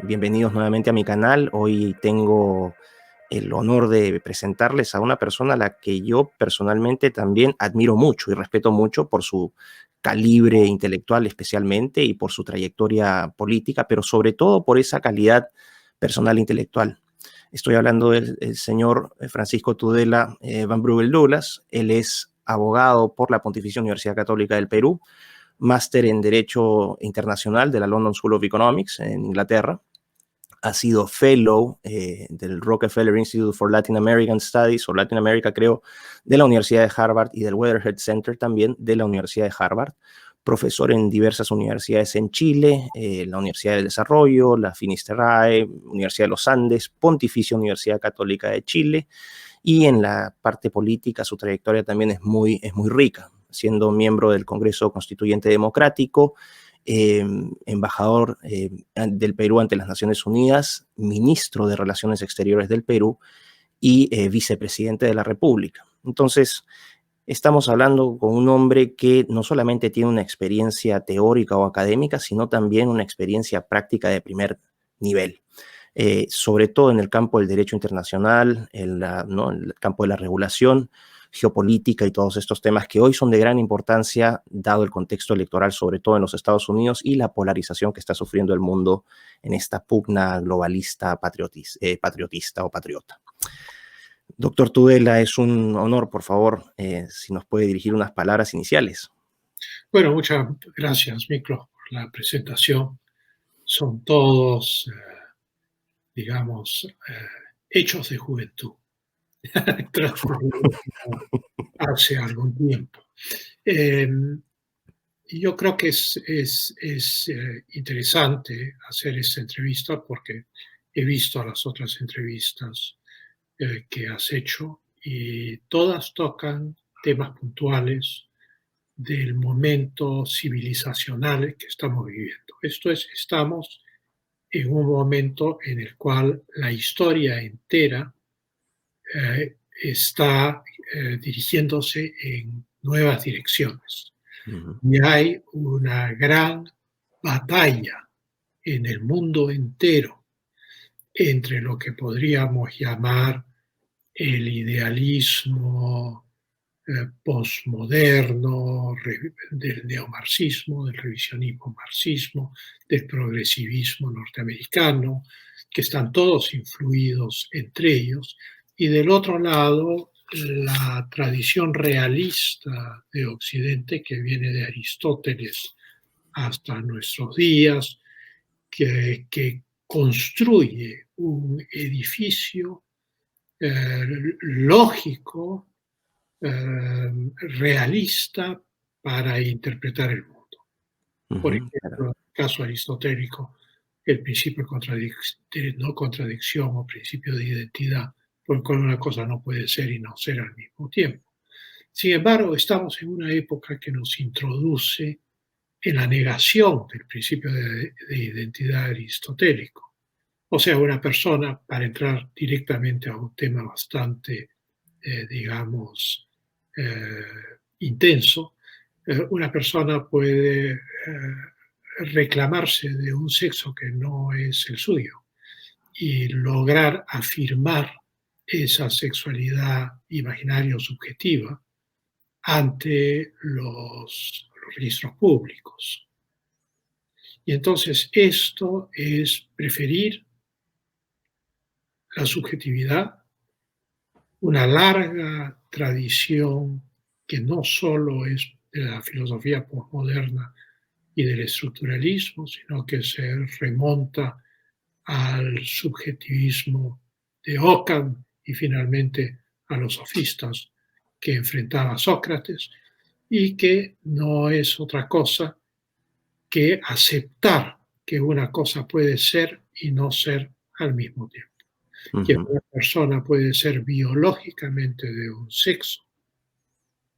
Bienvenidos nuevamente a mi canal. Hoy tengo el honor de presentarles a una persona a la que yo personalmente también admiro mucho y respeto mucho por su calibre intelectual especialmente y por su trayectoria política, pero sobre todo por esa calidad personal intelectual. Estoy hablando del señor Francisco Tudela Van Breugel Douglas. Él es abogado por la Pontificia Universidad Católica del Perú, máster en Derecho Internacional de la London School of Economics en Inglaterra. Ha sido fellow del Rockefeller Institute for Latin American Studies, o Latin America creo, de la Universidad de Harvard y del Weatherhead Center también de la Universidad de Harvard. Profesor en diversas universidades en Chile, la Universidad del Desarrollo, la Finisterrae, Universidad de los Andes, Pontificia Universidad Católica de Chile, y en la parte política su trayectoria también es muy rica, siendo miembro del Congreso Constituyente Democrático, embajador del Perú ante las Naciones Unidas, ministro de Relaciones Exteriores del Perú y vicepresidente de la República. Entonces, estamos hablando con un hombre que no solamente tiene una experiencia teórica o académica, sino también una experiencia práctica de primer nivel. Sobre todo en el campo del derecho internacional, en el campo de la regulación, geopolítica y todos estos temas que hoy son de gran importancia, dado el contexto electoral, sobre todo en los Estados Unidos, y la polarización que está sufriendo el mundo en esta pugna globalista patriotista o patriota. Doctor Tudela, es un honor, por favor, si nos puede dirigir unas palabras iniciales. Bueno, muchas gracias, Miklo, por la presentación. Son todos, digamos, hechos de juventud, hace algún tiempo. Yo creo que es interesante hacer esta entrevista porque he visto las otras entrevistas que has hecho y todas tocan temas puntuales del momento civilizacional que estamos viviendo. Esto es, estamos en un momento en el cual la historia entera está dirigiéndose en nuevas direcciones. Y hay una gran batalla en el mundo entero entre lo que podríamos llamar el idealismo postmoderno, del neomarxismo, del revisionismo marxismo, del progresivismo norteamericano, que están todos influidos entre ellos, y del otro lado la tradición realista de Occidente que viene de Aristóteles hasta nuestros días, que construye un edificio lógico, realista para interpretar el mundo. Por ejemplo, en el caso aristotélico, el principio de no contradicción o principio de identidad, por el cual una cosa no puede ser y no ser al mismo tiempo. Sin embargo, estamos en una época que nos introduce en la negación del principio de identidad aristotélico. O sea, una persona, para entrar directamente a un tema bastante, digamos, intenso, una persona puede reclamarse de un sexo que no es el suyo y lograr afirmar esa sexualidad imaginaria o subjetiva ante los registros públicos. Y entonces esto es preferir la subjetividad, una larga tradición que no solo es de la filosofía posmoderna y del estructuralismo, sino que se remonta al subjetivismo de Ockham y finalmente a los sofistas que enfrentaba Sócrates, y que no es otra cosa que aceptar que una cosa puede ser y no ser al mismo tiempo. Que una persona puede ser biológicamente de un sexo,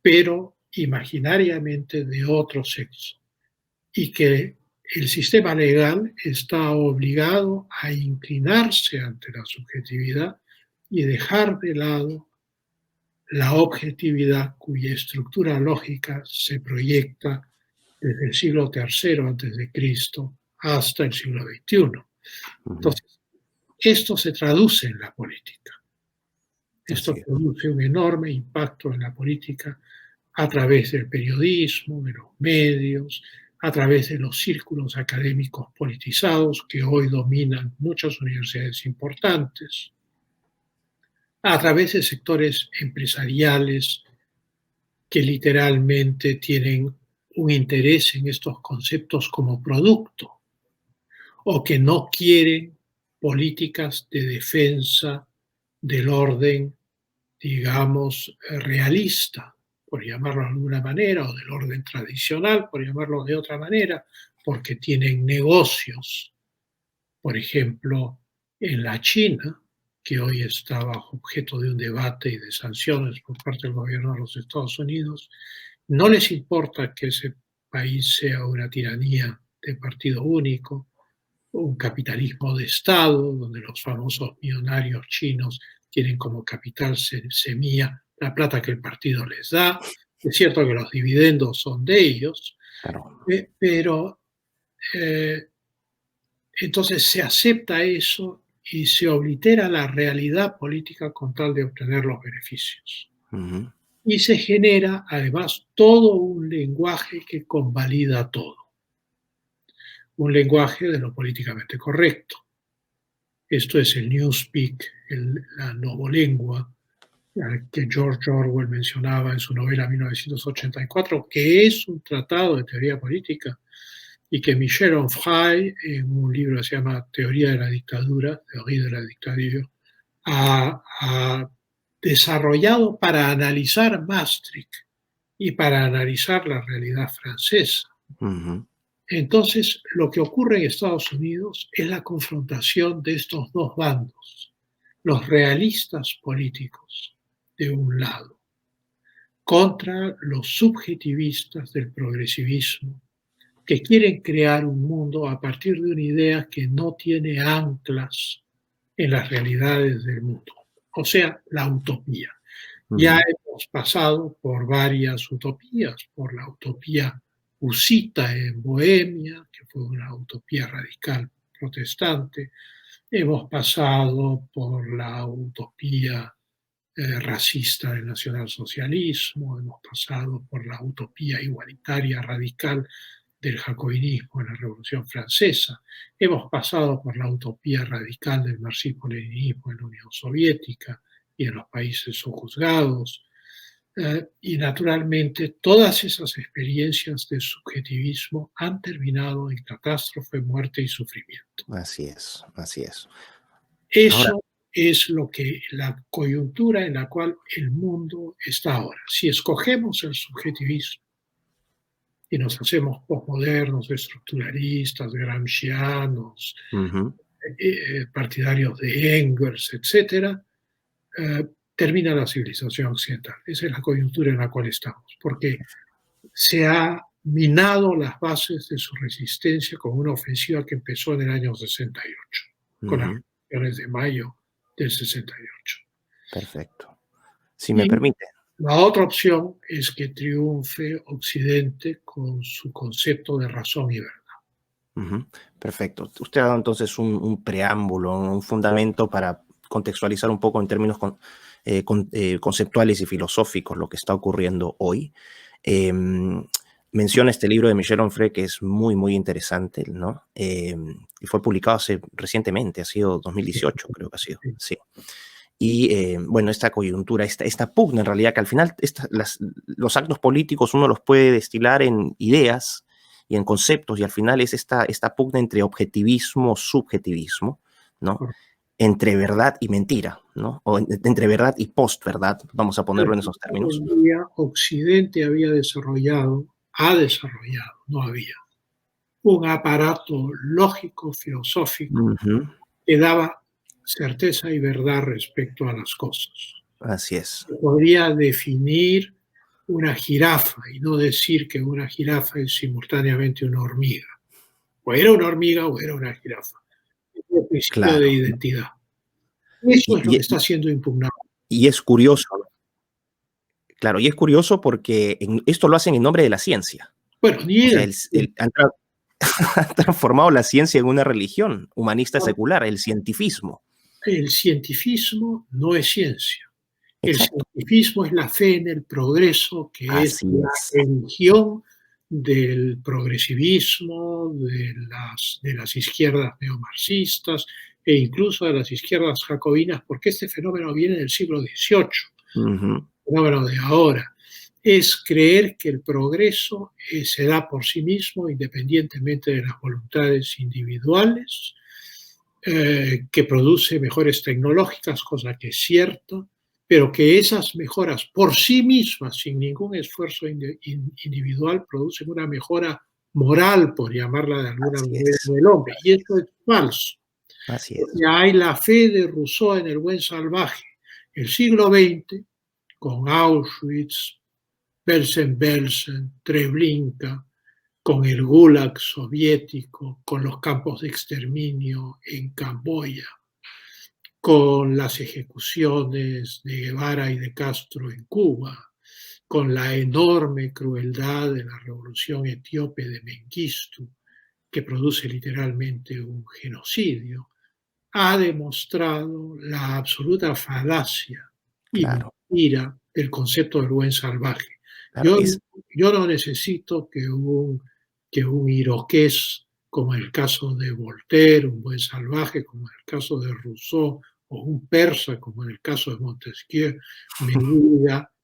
pero imaginariamente de otro sexo, y que el sistema legal está obligado a inclinarse ante la subjetividad y dejar de lado la objetividad cuya estructura lógica se proyecta desde el siglo III a.C. hasta el siglo XXI. Ujú. Entonces, esto se traduce en la política. Esto Así es. produce un enorme impacto en la política a través del periodismo, de los medios, a través de los círculos académicos politizados que hoy dominan muchas universidades importantes, a través de sectores empresariales que literalmente tienen un interés en estos conceptos como producto o que no quieren políticas de defensa del orden, digamos, realista, por llamarlo de alguna manera, o del orden tradicional, por llamarlo de otra manera, porque tienen negocios, por ejemplo, en la China, que hoy está bajo objeto de un debate y de sanciones por parte del gobierno de los Estados Unidos, no les importa que ese país sea una tiranía de partido único, un capitalismo de Estado, donde los famosos millonarios chinos tienen como capital semilla la plata que el partido les da. Es cierto que los dividendos son de ellos, Claro. pero eh, entonces se acepta eso y se oblitera la realidad política con tal de obtener los beneficios. Ujú. Y se genera además todo un lenguaje que convalida todo, un lenguaje de lo políticamente correcto. Esto es el newspeak, la novolengua que George Orwell mencionaba en su novela 1984, que es un tratado de teoría política y que Michel Onfray, en un libro que se llama Teoría de la Dictadura, Teoría de la Dictadura, ha desarrollado para analizar Maastricht y para analizar la realidad francesa. Ujú. Entonces, lo que ocurre en Estados Unidos es la confrontación de estos dos bandos, los realistas políticos de un lado, contra los subjetivistas del progresivismo, que quieren crear un mundo a partir de una idea que no tiene anclas en las realidades del mundo, o sea, la utopía. Ya Ujú. hemos pasado por varias utopías, por la utopía husita en Bohemia, que fue una utopía radical protestante, hemos pasado por la utopía racista del nacionalsocialismo, hemos pasado por la utopía igualitaria radical del jacobinismo en la Revolución Francesa, hemos pasado por la utopía radical del marxismo-leninismo en la Unión Soviética y en los países sojuzgados, y naturalmente todas esas experiencias de subjetivismo han terminado en catástrofe, muerte y sufrimiento. Así es, así es. Ahora, Eso es lo que la coyuntura en la cual el mundo está ahora. Si escogemos el subjetivismo y nos hacemos posmodernos, estructuralistas, gramscianos, ujú, partidarios de Engels, etcétera, termina la civilización occidental. Esa es la coyuntura en la cual estamos, porque se ha minado las bases de su resistencia con una ofensiva que empezó en el año 68, con las ujú, revoluciones de mayo del 68. perfecto. Si me Y permite. la otra opción es que triunfe Occidente con su concepto de razón y verdad. Ujú, perfecto. Usted ha dado entonces un preámbulo, un fundamento para contextualizar un poco en términos conceptuales y filosóficos lo que está ocurriendo hoy. Em, Menciona este libro de Michel Onfray que es muy, muy interesante, ¿no? Y fue publicado recientemente, ha sido 2018, creo que ha sido, sí. Y bueno, esta coyuntura, esta pugna en realidad, que al final los actos políticos uno los puede destilar en ideas y en conceptos, y al final es esta pugna entre objetivismo, subjetivismo, ¿no? Entre verdad y mentira, ¿no? O entre verdad y postverdad, vamos a Al ponerlo en esos final términos. del día, Occidente ha desarrollado, no había, un aparato lógico, filosófico, Ujú, que daba certeza y verdad respecto a las cosas. así es, Podría definir una jirafa y no decir que una jirafa es simultáneamente una hormiga. O era una hormiga o era una jirafa. Es el principio de claro. identidad. Eso Y, es lo que está siendo impugnado. y es curioso, ¿no? Claro, y es curioso porque esto lo hacen en nombre de la ciencia. Bueno, O sea, niegan. han ha transformado la ciencia en una religión humanista secular, el cientifismo. El cientifismo no es ciencia. El Exacto. cientifismo es la fe en el progreso, que es Así la es. religión del progresivismo, de las izquierdas neomarxistas e incluso de las izquierdas jacobinas, porque este fenómeno viene del siglo XVIII, Ujú. fenómeno de ahora. Es creer que el progreso se da por sí mismo, independientemente de las voluntades individuales, que produce mejores tecnológicas, cosa que es cierta, pero que esas mejoras por sí mismas, sin ningún esfuerzo individual, producen una mejora moral, por llamarla de alguna Así manera, es. del hombre. Y Así eso es falso. así es. Porque hay la fe de Rousseau en el buen salvaje. El siglo XX, con Auschwitz, Belsen-Belsen, Treblinka, con el Gulag soviético, con los campos de exterminio en Camboya, con las ejecuciones de Guevara y de Castro en Cuba, con la enorme crueldad de la revolución etíope de Mengistu, que produce literalmente un genocidio, ha demostrado la absoluta falacia y Claro, mentira del concepto del buen salvaje. claro. Yo, yo no necesito que un iroqués, como en el caso de Voltaire, un buen salvaje, como en el caso de Rousseau, o un persa, como en el caso de Montesquieu,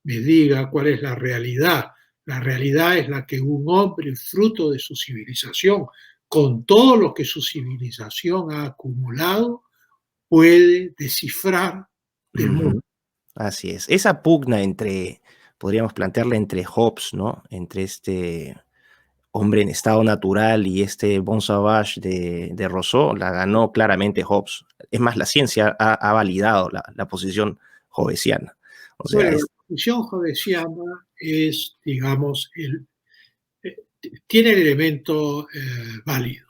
me diga cuál es la realidad. La realidad es la que un hombre, fruto de su civilización, con todo lo que su civilización ha acumulado, puede descifrar del mundo. Ujú. Así es. Esa pugna entre, podríamos plantearla entre Hobbes, ¿no? Entre este hombre en estado natural y este Bon Sauvage de Rousseau, la ganó claramente Hobbes. Es más, la ciencia ha validado la posición hobbesiana. O sea, Bueno, la posición jodeciana es, digamos, tiene el elemento válido,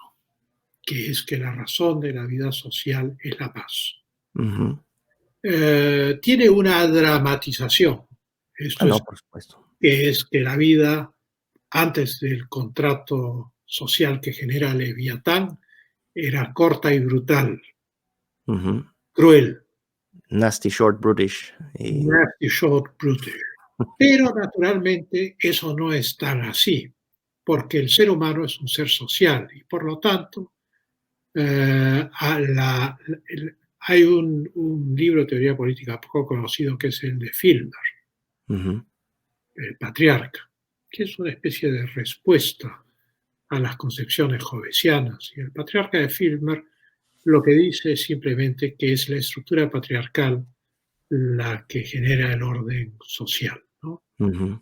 que es que la razón de la vida social es la paz. ujú. Tiene una dramatización, Ah, esto no, es por supuesto. que la vida antes del contrato social que genera Leviatán era corta y brutal, Ujú. cruel, Nasty, short, brutish. nasty, short, brutal. Pero naturalmente eso no es tan así, porque el ser humano es un ser social y por lo tanto hay un libro de teoría política poco conocido que es el de Filmer, Ujú. el patriarca, que es una especie de respuesta a las concepciones jovesianas. Y el patriarca de Filmer lo que dice es simplemente que es la estructura patriarcal la que genera el orden social, ¿no? Ujú.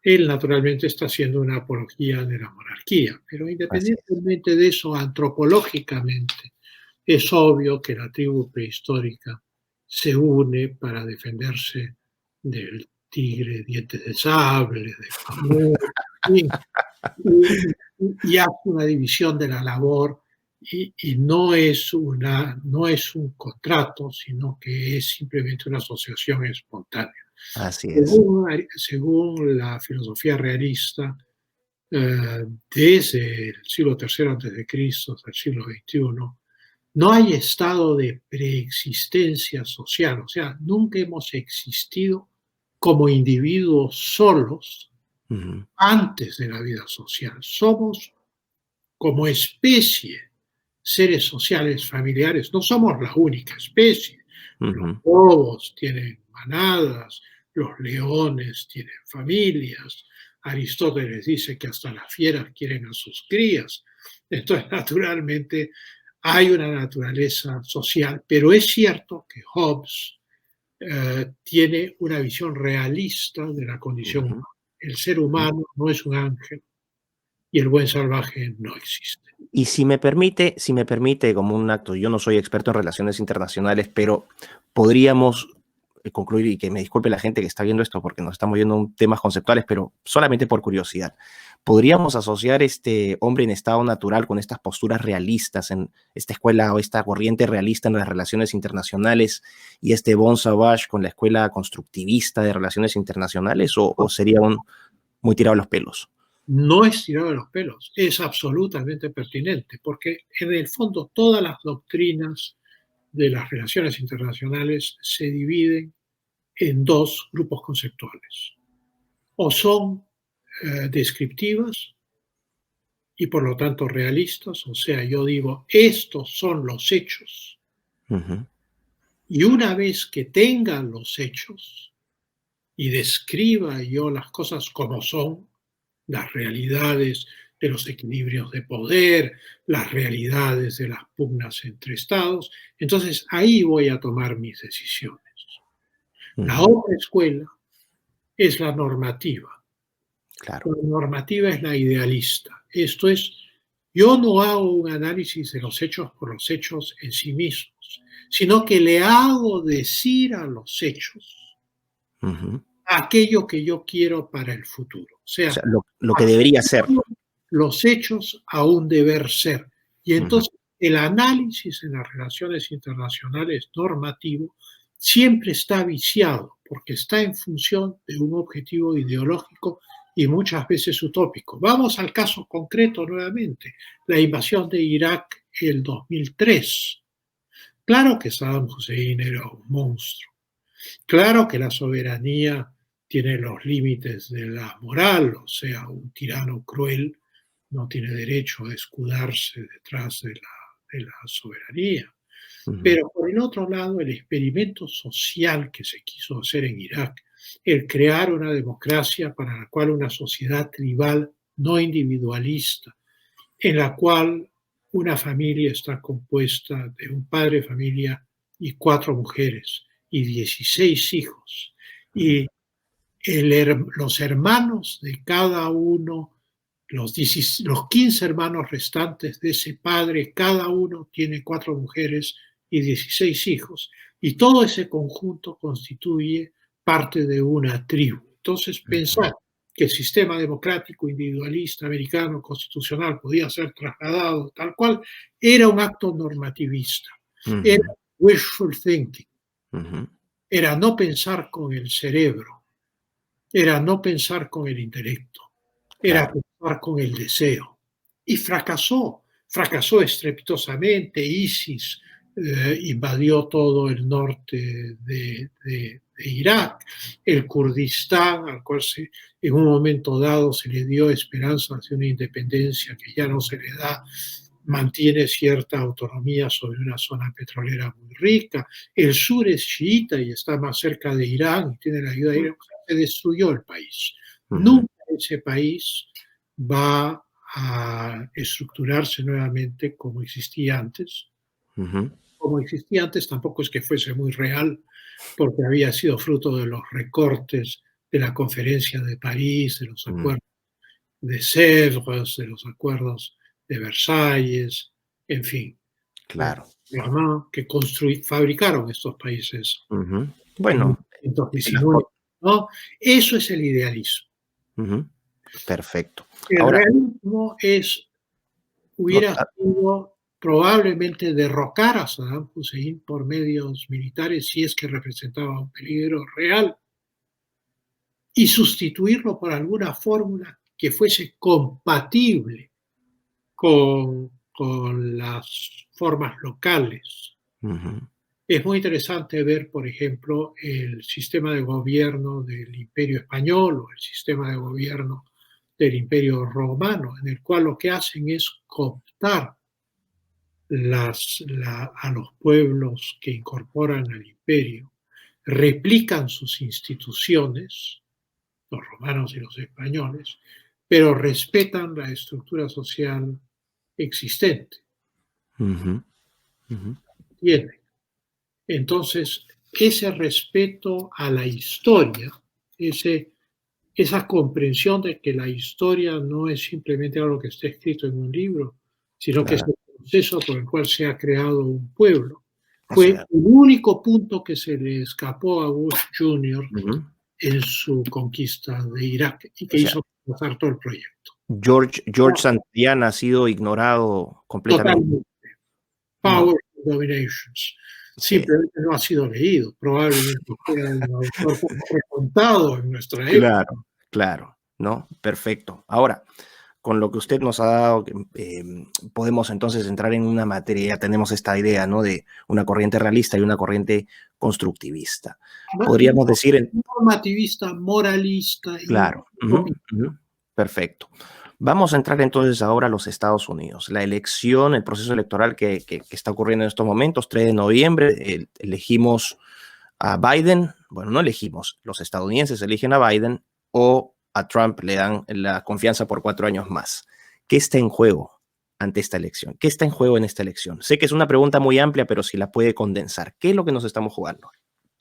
Él naturalmente está haciendo una apología de la monarquía, pero Así es. independientemente de eso, antropológicamente, es obvio que la tribu prehistórica se une para defenderse del tigre dientes de sable, del mamut, y, y hace una división de la labor y no es un contrato, sino que es simplemente una asociación espontánea. Así es. Según la filosofía realista, desde el siglo III antes de Cristo hasta el siglo XXI, no hay estado de preexistencia social, o sea, nunca hemos existido como individuos solos Ujú. antes de la vida social. Somos como especie seres sociales familiares, no somos la única especie. Los Ujú. lobos tienen manadas, los leones tienen familias. Aristóteles dice que hasta las fieras quieren a sus crías. Entonces, naturalmente, hay una naturaleza social, pero es cierto que Hobbes tiene una visión realista de la condición humana. Ujú. El ser Ujú. humano no es un ángel y el buen salvaje no existe. Y si me permite, como un acto, yo no soy experto en relaciones internacionales, pero podríamos concluir, y que me disculpe la gente que está viendo esto porque nos estamos viendo un temas conceptuales, pero solamente por curiosidad. ¿Podríamos asociar este hombre en estado natural con estas posturas realistas en esta escuela o esta corriente realista en las relaciones internacionales y este Bon Savage con la escuela constructivista de relaciones internacionales o sería muy tirado a los pelos? No es tirado de los pelos, es absolutamente pertinente, porque en el fondo todas las doctrinas de las relaciones internacionales se dividen en dos grupos conceptuales. O son descriptivas y por lo tanto realistas, o sea, yo digo, estos son los hechos, Ujú, y una vez que tengan los hechos y describa yo las cosas como son, las realidades de los equilibrios de poder, las realidades de las pugnas entre estados, entonces ahí voy a tomar mis decisiones. La ujú, otra escuela es la normativa. claro. La normativa es la idealista. Esto es, yo no hago un análisis de los hechos por los hechos en sí mismos, sino que le hago decir a los hechos Ujú. aquello que yo quiero para el futuro. O O sea, sea, lo que debería ser. los hechos a un deber ser. Y Ujú, entonces el análisis en las relaciones internacionales normativo siempre está viciado porque está en función de un objetivo ideológico y muchas veces utópico. Vamos al caso concreto nuevamente, la invasión de Irak el 2003. Claro que Saddam Hussein era un monstruo. Claro que la soberanía tiene los límites de la moral, o sea, un tirano cruel no tiene derecho a escudarse detrás de la soberanía. ujú, Pero por el otro lado, el experimento social que se quiso hacer en Irak, el crear una democracia para la cual una sociedad tribal no individualista, en la cual una familia está compuesta de un padre de familia y 4 mujeres y 16 hijos. ujú, Y los hermanos de cada uno, los 15 hermanos restantes de ese padre, cada uno tiene 4 mujeres y 16 hijos. Y todo ese conjunto constituye parte de una tribu. Entonces, ujú, pensar que el sistema democrático individualista americano constitucional podía ser trasladado tal cual, era un acto normativista, era ujú, wishful thinking, ujú, era no pensar con el cerebro, era no pensar con el intelecto, era claro. pensar con el deseo. Y fracasó estrepitosamente. ISIS invadió todo el norte de Irak, el Kurdistán, al cual en un momento dado se le dio esperanza de una independencia que ya no se le da, mantiene cierta autonomía sobre una zona petrolera muy rica. El sur es chiita y está más cerca de Irán y tiene la ayuda de Irán. Se destruyó el país. Ujú, Nunca ese país va a estructurarse nuevamente como existía antes. ujú, Como existía antes tampoco es que fuese muy real, porque había sido fruto de los recortes de la Conferencia de París, de los mm, acuerdos de Sèvres, de los acuerdos de Versalles, en fin, de claro. que fabricaron estos países Ujú. en Bueno, las 1919, co ¿no? Eso es el idealismo. ujú, perfecto. El Ahora, realismo no, hubiera sido probablemente derrocar a Saddam Hussein por medios militares si es que representaba un peligro real y sustituirlo por alguna fórmula que fuese compatible con las formas locales. ujú, Es muy interesante ver, por ejemplo, el sistema de gobierno del Imperio Español o el sistema de gobierno del Imperio Romano, en el cual lo que hacen es cooptar a los pueblos que incorporan al imperio, replican sus instituciones, los romanos y los españoles, pero respetan la estructura social existente. ujú, ujú, ¿Entienden? Entonces, ese respeto a la historia, esa comprensión de que la historia no es simplemente algo que está escrito en un libro, sino que es claro. el proceso por el cual se ha creado un pueblo, O fue sea, el único punto que se le escapó a Bush Jr. ujú, en su conquista de Irak y o que sea, hizo pasar todo el proyecto. George Santayana ha sido ignorado completamente. Totalmente. No, Power of Dominations. sí, Simplemente no ha sido leído. Probablemente sea un autor poco recontado en nuestra época. claro, claro. ¿no? Perfecto. Ahora, con lo que usted nos ha dado, podemos entonces entrar en una materia, ya tenemos esta idea, ¿no? De una corriente realista y una corriente constructivista. Podríamos decir, Normativista, moralista y claro, perfecto. Vamos a entrar entonces ahora a los Estados Unidos. La elección, el proceso electoral que está ocurriendo en estos momentos, 3 de noviembre, elegimos a Biden, bueno, no elegimos, los estadounidenses eligen a Biden o a Trump le dan la confianza por 4 años más. ¿Qué está en juego ante esta elección? ¿Qué está en juego en esta elección? Sé que es una pregunta muy amplia, pero si la puede condensar, ¿qué es lo que nos estamos jugando?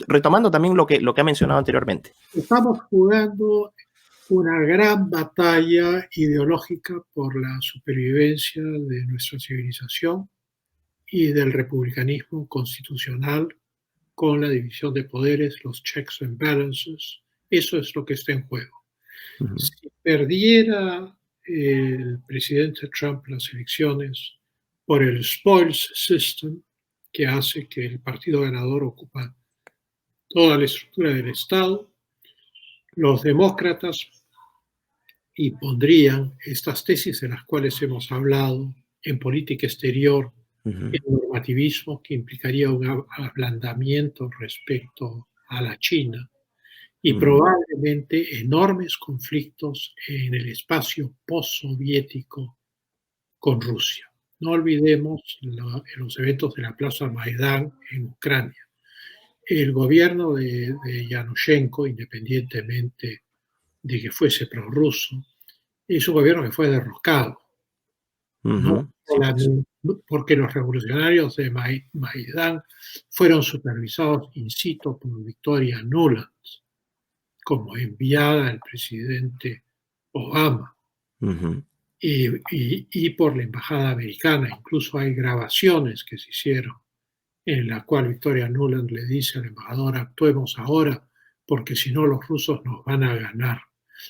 Retomando también lo que ha mencionado anteriormente. estamos jugando una gran batalla ideológica por la supervivencia de nuestra civilización y del republicanismo constitucional con la división de poderes, los checks and balances. Eso es lo que está en juego. Ujú, Si perdiera el presidente Trump las elecciones por el spoils system, que hace que el partido ganador ocupa toda la estructura del Estado, los demócratas impondrían estas tesis de las cuales hemos hablado en política exterior, ujú, en normativismo, que implicaría un ablandamiento respecto a la China, y ujú, probablemente enormes conflictos en el espacio postsoviético con Rusia. No olvidemos los eventos de la Plaza Maidán en Ucrania. El gobierno de Yanushenko, independientemente de que fuese prorruso, es un gobierno que fue derrocado, no ujú. Sí, pues. solamente porque los revolucionarios de Maidán fueron supervisados in situ por Victoria Nuland, como enviada al presidente Obama Ujú, y por la embajada americana. Incluso hay grabaciones que se hicieron en la cual Victoria Nuland le dice al embajador: actuemos ahora porque si no los rusos nos van a ganar.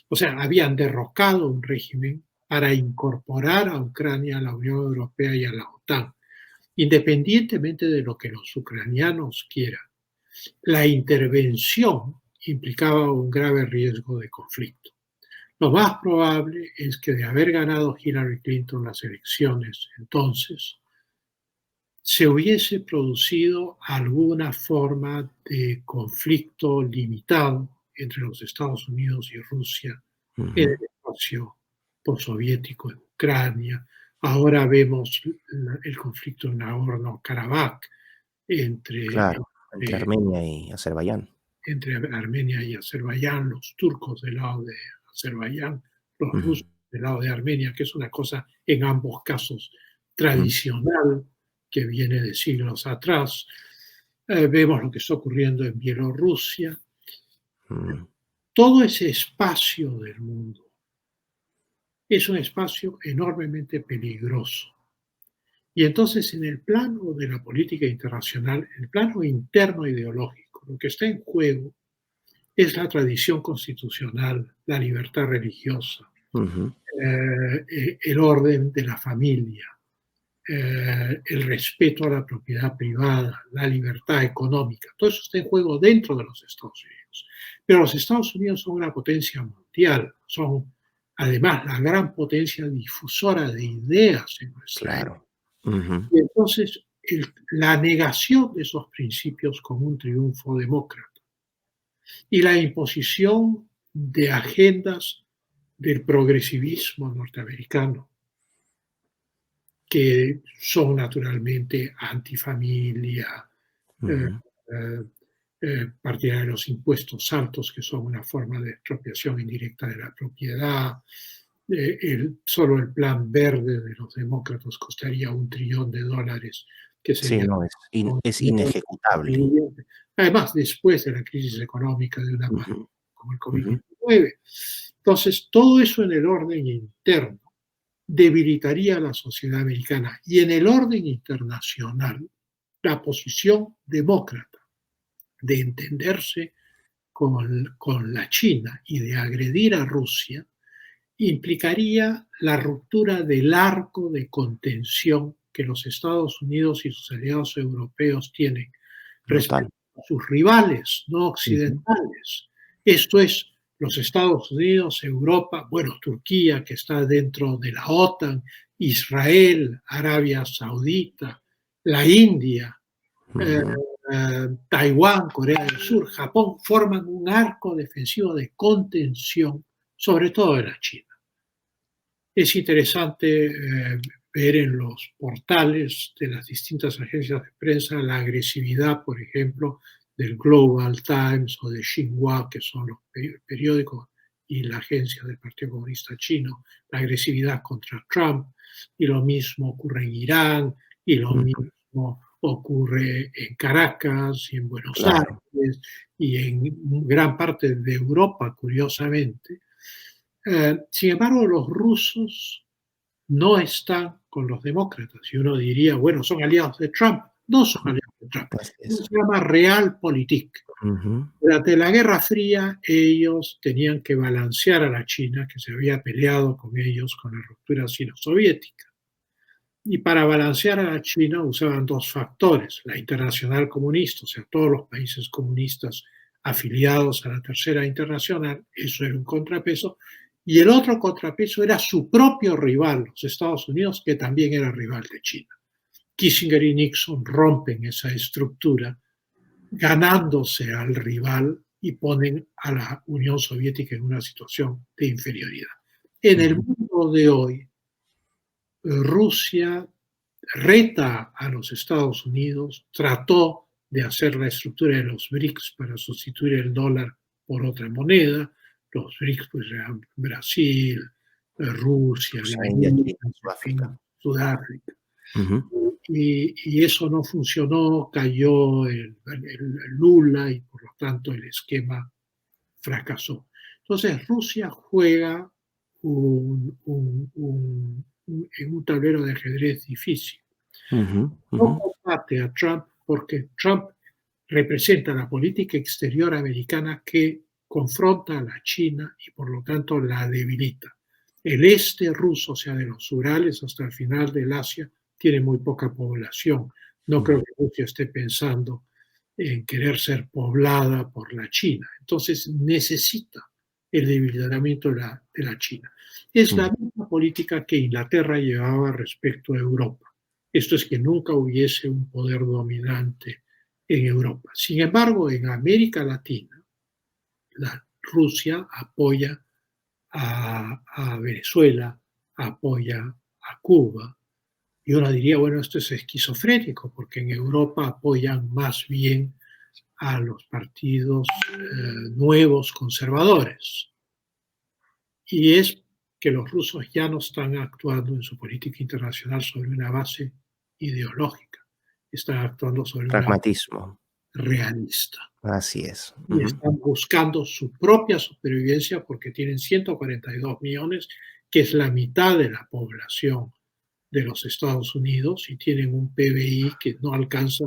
O sea, habían derrocado un régimen para incorporar a Ucrania a la Unión Europea y a la OTAN, independientemente de lo que los ucranianos quieran. La intervención implicaba un grave riesgo de conflicto. Lo más probable es que, de haber ganado Hillary Clinton las elecciones entonces, se hubiese producido alguna forma de conflicto limitado entre los Estados Unidos y Rusia en ujú. el espacio postsoviético en Ucrania. Ahora vemos el conflicto en Nagorno-Karabaj entre, Claro, entre entre, Armenia y Azerbaiyán. entre Armenia y Azerbaiyán, los turcos del lado de Azerbaiyán, los Ujú, rusos del lado de Armenia, que es una cosa en ambos casos ujú, tradicional que viene de siglos atrás. Vemos lo que está ocurriendo en Bielorrusia. ujú. Todo ese espacio del mundo es un espacio enormemente peligroso. Y entonces, en el plano de la política internacional, el plano interno ideológico, lo que está en juego es la tradición constitucional, la libertad religiosa, Ujú, el orden de la familia, el respeto a la propiedad privada, la libertad económica. Todo eso está en juego dentro de los Estados Unidos. Pero los Estados Unidos son una potencia mundial, son además la gran potencia difusora de ideas en nuestra época. claro. Ujú, Y entonces la negación de esos principios como un triunfo demócrata y la imposición de agendas del progresivismo norteamericano, que son naturalmente antifamilia, eh, ujú. eh, partidaria de los impuestos altos, que son una forma de expropiación indirecta de la propiedad. Solo el plan verde de los demócratas costaría $1 trillón, que Sí, sería no, es inejecutable. además después de la crisis económica de una Ujú, pandemia como el ujú. COVID-19. Entonces, todo eso en el orden interno debilitaría a la sociedad americana, y en el orden internacional la posición demócrata de entenderse con la China y de agredir a Rusia implicaría la ruptura del arco de contención que los Estados Unidos y sus aliados europeos tienen Total. respecto a sus rivales no Ujú, occidentales. Esto es, los Estados Unidos, Europa, bueno, Turquía, que está dentro de la OTAN, Israel, Arabia Saudita, la India, eh, Ujú. Taiwán, Corea del Sur, Japón, forman un arco defensivo de contención, sobre todo de la China. Es interesante ver en los portales de las distintas agencias de prensa la agresividad, por ejemplo, del Global Times o de Xinhua, que son los periódicos y la agencia del Partido Comunista Chino, la agresividad contra Trump, y lo mismo ocurre en Irán, y lo Ujú. mismo ocurre en Caracas y en Buenos Claro. Aires y en gran parte de Europa, curiosamente. Sin embargo, los rusos no están con los demócratas. Y uno diría, bueno, son aliados de Trump. No son Ujú. aliados de Trump. Así Eso es. se llama Realpolitik. Ujú. Durante la Guerra Fría, ellos tenían que balancear a la China, que se había peleado con ellos con la ruptura sino-soviética. Y para balancear a la China usaban dos factores: la internacional comunista, o sea, todos los países comunistas afiliados a la Tercera Internacional, eso era un contrapeso, y el otro contrapeso era su propio rival, los Estados Unidos, que también era rival de China. Kissinger y Nixon rompen esa estructura, ganándose al rival y ponen a la Unión Soviética en una situación de inferioridad. En el Ujú. mundo de hoy, Rusia reta a los Estados Unidos, trató de hacer la estructura de los BRICS para sustituir el dólar por otra moneda. Los BRICS pues eran Brasil, Rusia, Rusia, India, Alemania, China, en Sudáfrica. fin, Sudáfrica. Ujú. Y eso no funcionó, cayó el Lula y por lo tanto el esquema fracasó. Entonces Rusia juega en un tablero de ajedrez difícil. Ujú. No Ujú. combate a Trump porque Trump representa la política exterior americana que confronta a la China y por lo tanto la debilita. El este ruso, o sea, de los Urales hasta el final del Asia, tiene muy poca población. No creo Ujú. que Rusia esté pensando en querer ser poblada por la China. Entonces necesita el debilitamiento de la China. Es la Ujú. misma política que Inglaterra llevaba respecto a Europa. Esto es que nunca hubiese un poder dominante en Europa. Sin embargo, en América Latina, Rusia apoya a Venezuela, apoya a Cuba. Y uno diría, bueno, esto es esquizofrénico, porque en Europa apoyan más bien a los partidos nuevos conservadores. Y es que los rusos ya no están actuando en su política internacional sobre una base ideológica, están actuando sobre una base Pragmatismo. realista Así es. y Ujú. están buscando su propia supervivencia porque tienen 142 millones, que es la mitad de la población de los Estados Unidos, y tienen un PBI que no alcanza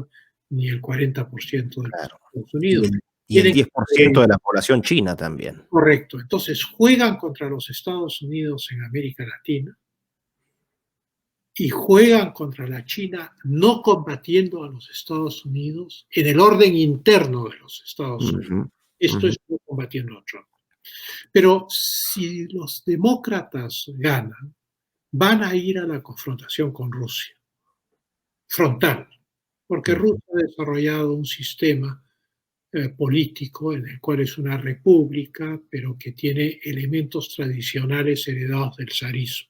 ni el 40% de los Claro. Estados Y Unidos. el Tienen 10% de la población china también. correcto. Entonces juegan contra los Estados Unidos en América Latina y juegan contra la China no combatiendo a los Estados Unidos en el orden interno de los Estados Unidos. Ujú. Esto Ujú. es no combatiendo a Trump. Pero si los demócratas ganan, van a ir a la confrontación con Rusia, frontal, porque Ujú. Rusia ha desarrollado un sistema político en el cual es una república, pero que tiene elementos tradicionales heredados del zarismo,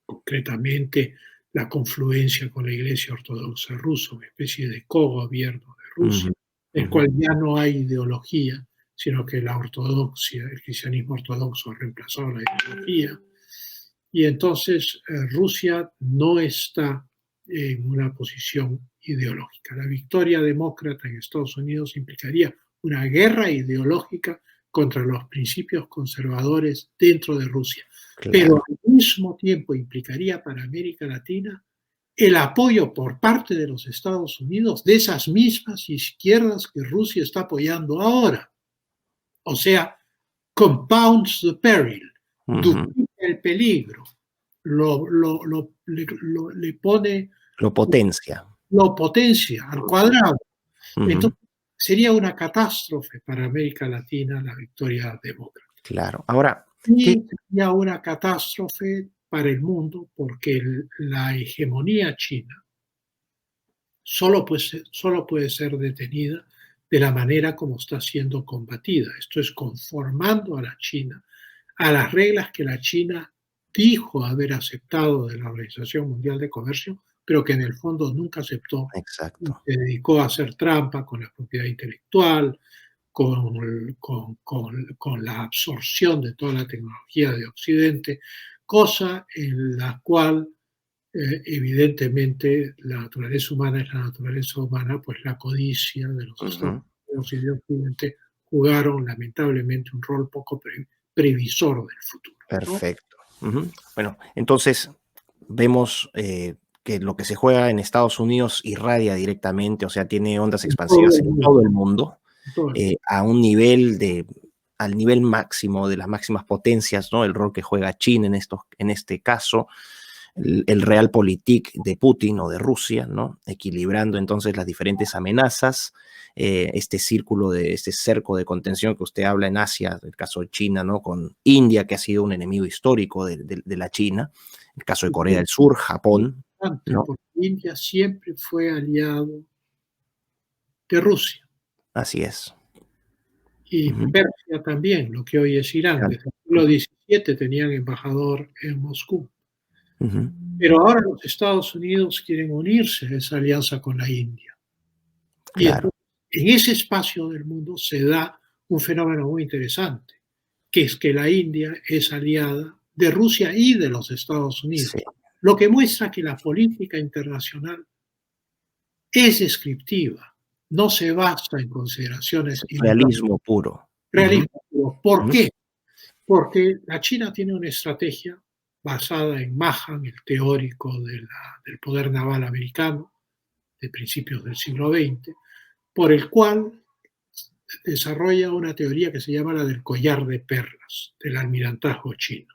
concretamente la confluencia con la Iglesia Ortodoxa rusa, una especie de cogobierno de Ujú. Rusia, en el Ujú. cual ya no hay ideología, sino que la ortodoxia, el cristianismo ortodoxo ha reemplazado la ideología. Y entonces Rusia no está en una posición ideológica. La victoria demócrata en Estados Unidos implicaría una guerra ideológica contra los principios conservadores dentro de Rusia, pero Claro. al mismo tiempo implicaría para América Latina el apoyo por parte de los Estados Unidos de esas mismas izquierdas que Rusia está apoyando ahora. O sea, compounds the peril, Ujú. duplica el peligro, le pone, Lo potencia. lo potencia al Ujú. cuadrado. Ujú. Entonces, sería una catástrofe para América Latina la victoria demócrata. claro. Ahora, ¿qué? Y sería una catástrofe para el mundo porque la hegemonía china solo puede ser detenida de la manera como está siendo combatida. Esto es conformando a la China a las reglas que la China dijo haber aceptado de la Organización Mundial de Comercio, pero que en el fondo nunca aceptó y Exacto. se dedicó a hacer trampa con la propiedad intelectual, con la absorción de toda la tecnología de Occidente, cosa en la cual evidentemente la naturaleza humana es la naturaleza humana, pues la codicia de los Estados Ujú. Unidos y de Occidente jugaron lamentablemente un rol poco previsor del futuro, ¿no? Perfecto. Ujú. Bueno, entonces vemos que lo que se juega en Estados Unidos irradia directamente, o sea, tiene ondas En todo expansivas el en mundo, todo el mundo, en todo el mundo. a un nivel al nivel máximo de las máximas potencias, ¿no? El rol que juega China en este caso, el realpolitik de Putin o de Rusia, ¿no? Equilibrando entonces las diferentes amenazas, este círculo este cerco de contención que usted habla en Asia, el caso de China, ¿no? Con India, que ha sido un enemigo histórico de la China, el caso de Y Corea es del Sur, Japón, importante ¿no? porque India siempre fue aliado de Rusia Así es. y Ujú, Persia también, lo que hoy es Irán. claro, Desde el siglo XVII tenían embajador en Moscú. ujú, Pero ahora los Estados Unidos quieren unirse a esa alianza con la India. Y claro, entonces, en ese espacio del mundo se da un fenómeno muy interesante, que es que la India es aliada de Rusia y de los Estados Unidos, sí, lo que muestra que la política internacional es descriptiva, no se basa en es consideraciones realismo puro. Ujú, realismo. ¿Por ujú, qué? Porque la China tiene una estrategia basada en Mahan, el teórico del poder naval americano de principios del siglo XX, por el cual desarrolla una teoría que se llama la del collar de perlas, del almirantazgo chino.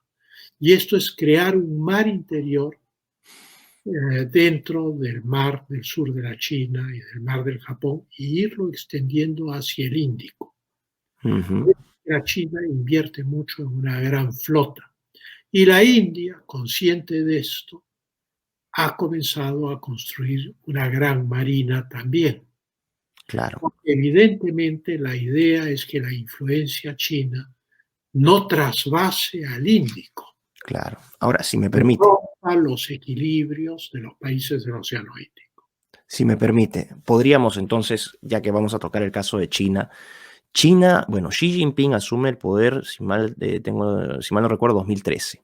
Y esto es crear un mar interior dentro del mar del sur de la China y del mar del Japón y irlo extendiendo hacia el Índico. ujú, La China invierte mucho en una gran flota y la India, consciente de esto, ha comenzado a construir una gran marina también. claro, Porque evidentemente la idea es que la influencia china no trasvase al Índico, claro. Ahora, si me no permite. rompa los equilibrios de los países del Océano Índico. Si me permite, podríamos entonces, ya que vamos a tocar el caso de China, China, bueno, Xi Jinping asume el poder, si mal no recuerdo, 2013.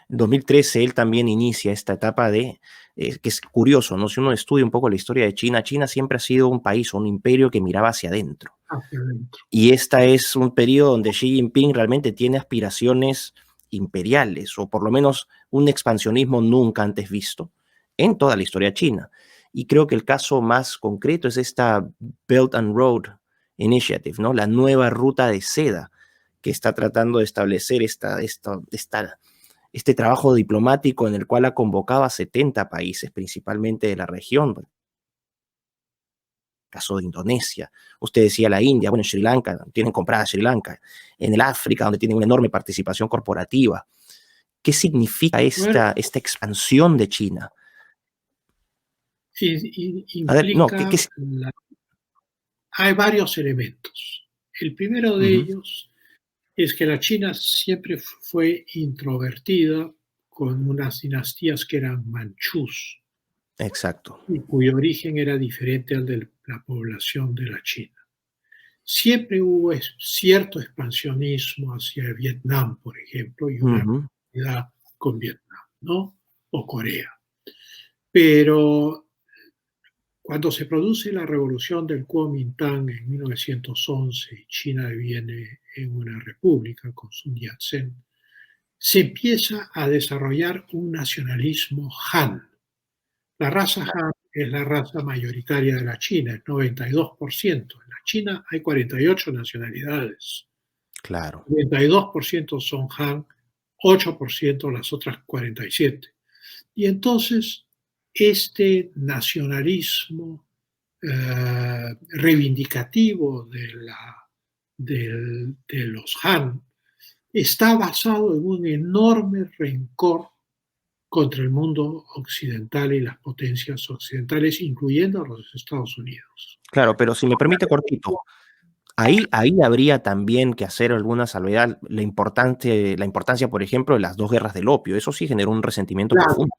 En 2013 él también inicia esta etapa que es curioso, ¿no? Si uno estudia un poco la historia de China, China siempre ha sido un país o un imperio que miraba hacia adentro. Hacia adentro. Y esta es un periodo donde Xi Jinping realmente tiene aspiraciones imperiales, o por lo menos un expansionismo nunca antes visto en toda la historia china. Y creo que el caso más concreto es esta Belt and Road Initiative, ¿no? La nueva ruta de seda que está tratando de establecer este trabajo diplomático en el cual ha convocado a 70 países, principalmente de la región, caso de Indonesia. Usted decía la India, bueno, Sri Lanka, tienen comprada Sri Lanka, en el África, donde tienen una enorme participación corporativa. ¿Qué significa Bueno, esta expansión de China? A ver, no, implica, ¿qué hay varios elementos. El primero de ujú, ellos es que la China siempre fue introvertida con unas dinastías que eran manchús exacto. y cuyo origen era diferente al de la población de la China. Siempre hubo cierto expansionismo hacia Vietnam, por ejemplo, y una Ujú, rivalidad con Vietnam, ¿no? O Corea. Pero cuando se produce la revolución del Kuomintang en 1911 y China deviene en una república con Sun Yat-sen, se empieza a desarrollar un nacionalismo Han. La raza Han es la raza mayoritaria de la China, el 92%. En la China hay 48 nacionalidades. claro. 92% son Han, 8% las otras 47. Y entonces, este nacionalismo reivindicativo de los Han está basado en un enorme rencor contra el mundo occidental y las potencias occidentales, incluyendo a los Estados Unidos. Claro, pero si me permite cortito, ahí habría también que hacer alguna salvedad, la importancia, por ejemplo, de las 2 guerras del opio. Eso sí generó un resentimiento Clave, profundo.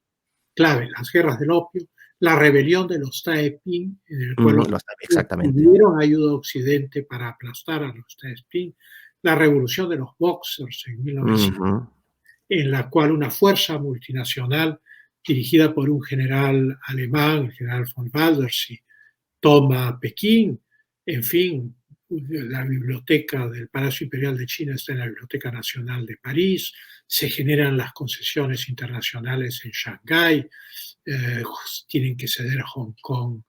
clave, las guerras del opio, la rebelión de los Taeping, en el cual Ujú, los exactamente. pidieron ayuda a Occidente para aplastar a los Taeping, la revolución de los Boxers en 1900, Ujú, en la cual una fuerza multinacional dirigida por un general alemán, el general von Waldersee, toma Pekín, en fin, la biblioteca del Palacio Imperial de China está en la Biblioteca Nacional de París, se generan las concesiones internacionales en Shanghái, tienen que ceder Hong Kong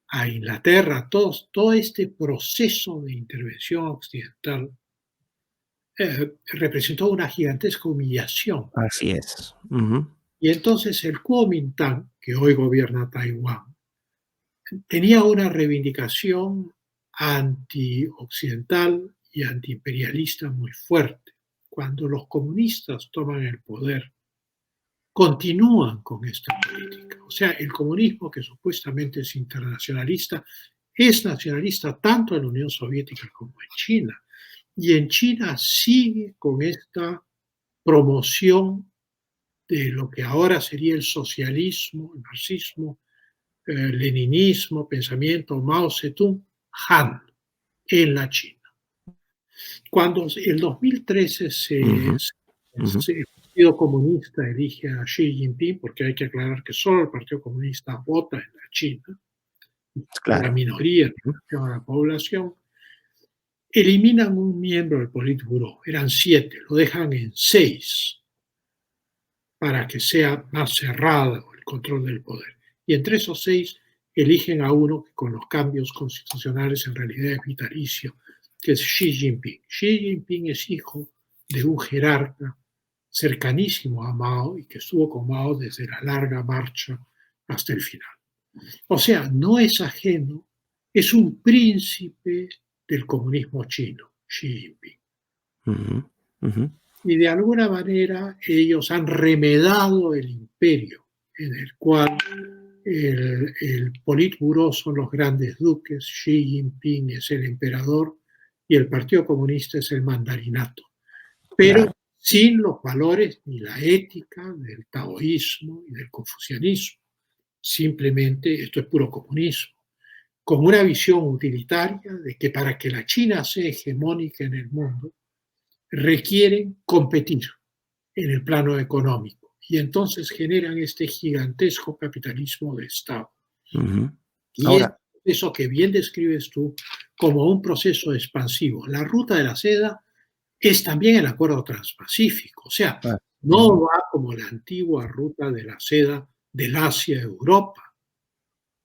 a Inglaterra, todo este proceso de intervención occidental representó una gigantesca humillación. así es. Ujú, Y entonces el Kuomintang, que hoy gobierna Taiwán, tenía una reivindicación antioccidental y antiimperialista muy fuerte. Cuando los comunistas toman el poder, continúan con esta política. O sea, el comunismo, que supuestamente es internacionalista, es nacionalista tanto en la Unión Soviética como en China. Y en China sigue con esta promoción de lo que ahora sería el socialismo, el marxismo, leninismo, pensamiento Mao Zedong, Han, en la China. Cuando en 2013 ujú, ujú. el Partido Comunista elige a Xi Jinping, porque hay que aclarar que solo el Partido Comunista vota en la China, una Claro. minoría en Ujú, relación a la población, eliminan un miembro del Politburó, eran 7, lo dejan en 6 para que sea más cerrado el control del poder. Y entre esos 6 eligen a uno que con los cambios constitucionales en realidad es vitalicio, que es Xi Jinping. Xi Jinping es hijo de un jerarca cercanísimo a Mao y que estuvo con Mao desde la larga marcha hasta el final. O sea, no es ajeno, es un príncipe del comunismo chino, Xi Jinping. ujú, ujú. Y de alguna manera ellos han remedado el imperio en el cual el Politburó son los grandes duques, Xi Jinping es el emperador y el Partido Comunista es el mandarinato, pero Claro. sin los valores ni la ética del taoísmo y del confucianismo. Simplemente esto es puro comunismo, con una visión utilitaria de que para que la China sea hegemónica en el mundo, requieren competir en el plano económico y entonces generan este gigantesco capitalismo de Estado. Ujú. Y es Ahora, eso que bien describes tú como un proceso expansivo. La ruta de la seda es también el acuerdo transpacífico, o sea, no ujú. va como la antigua ruta de la seda del Asia a Europa,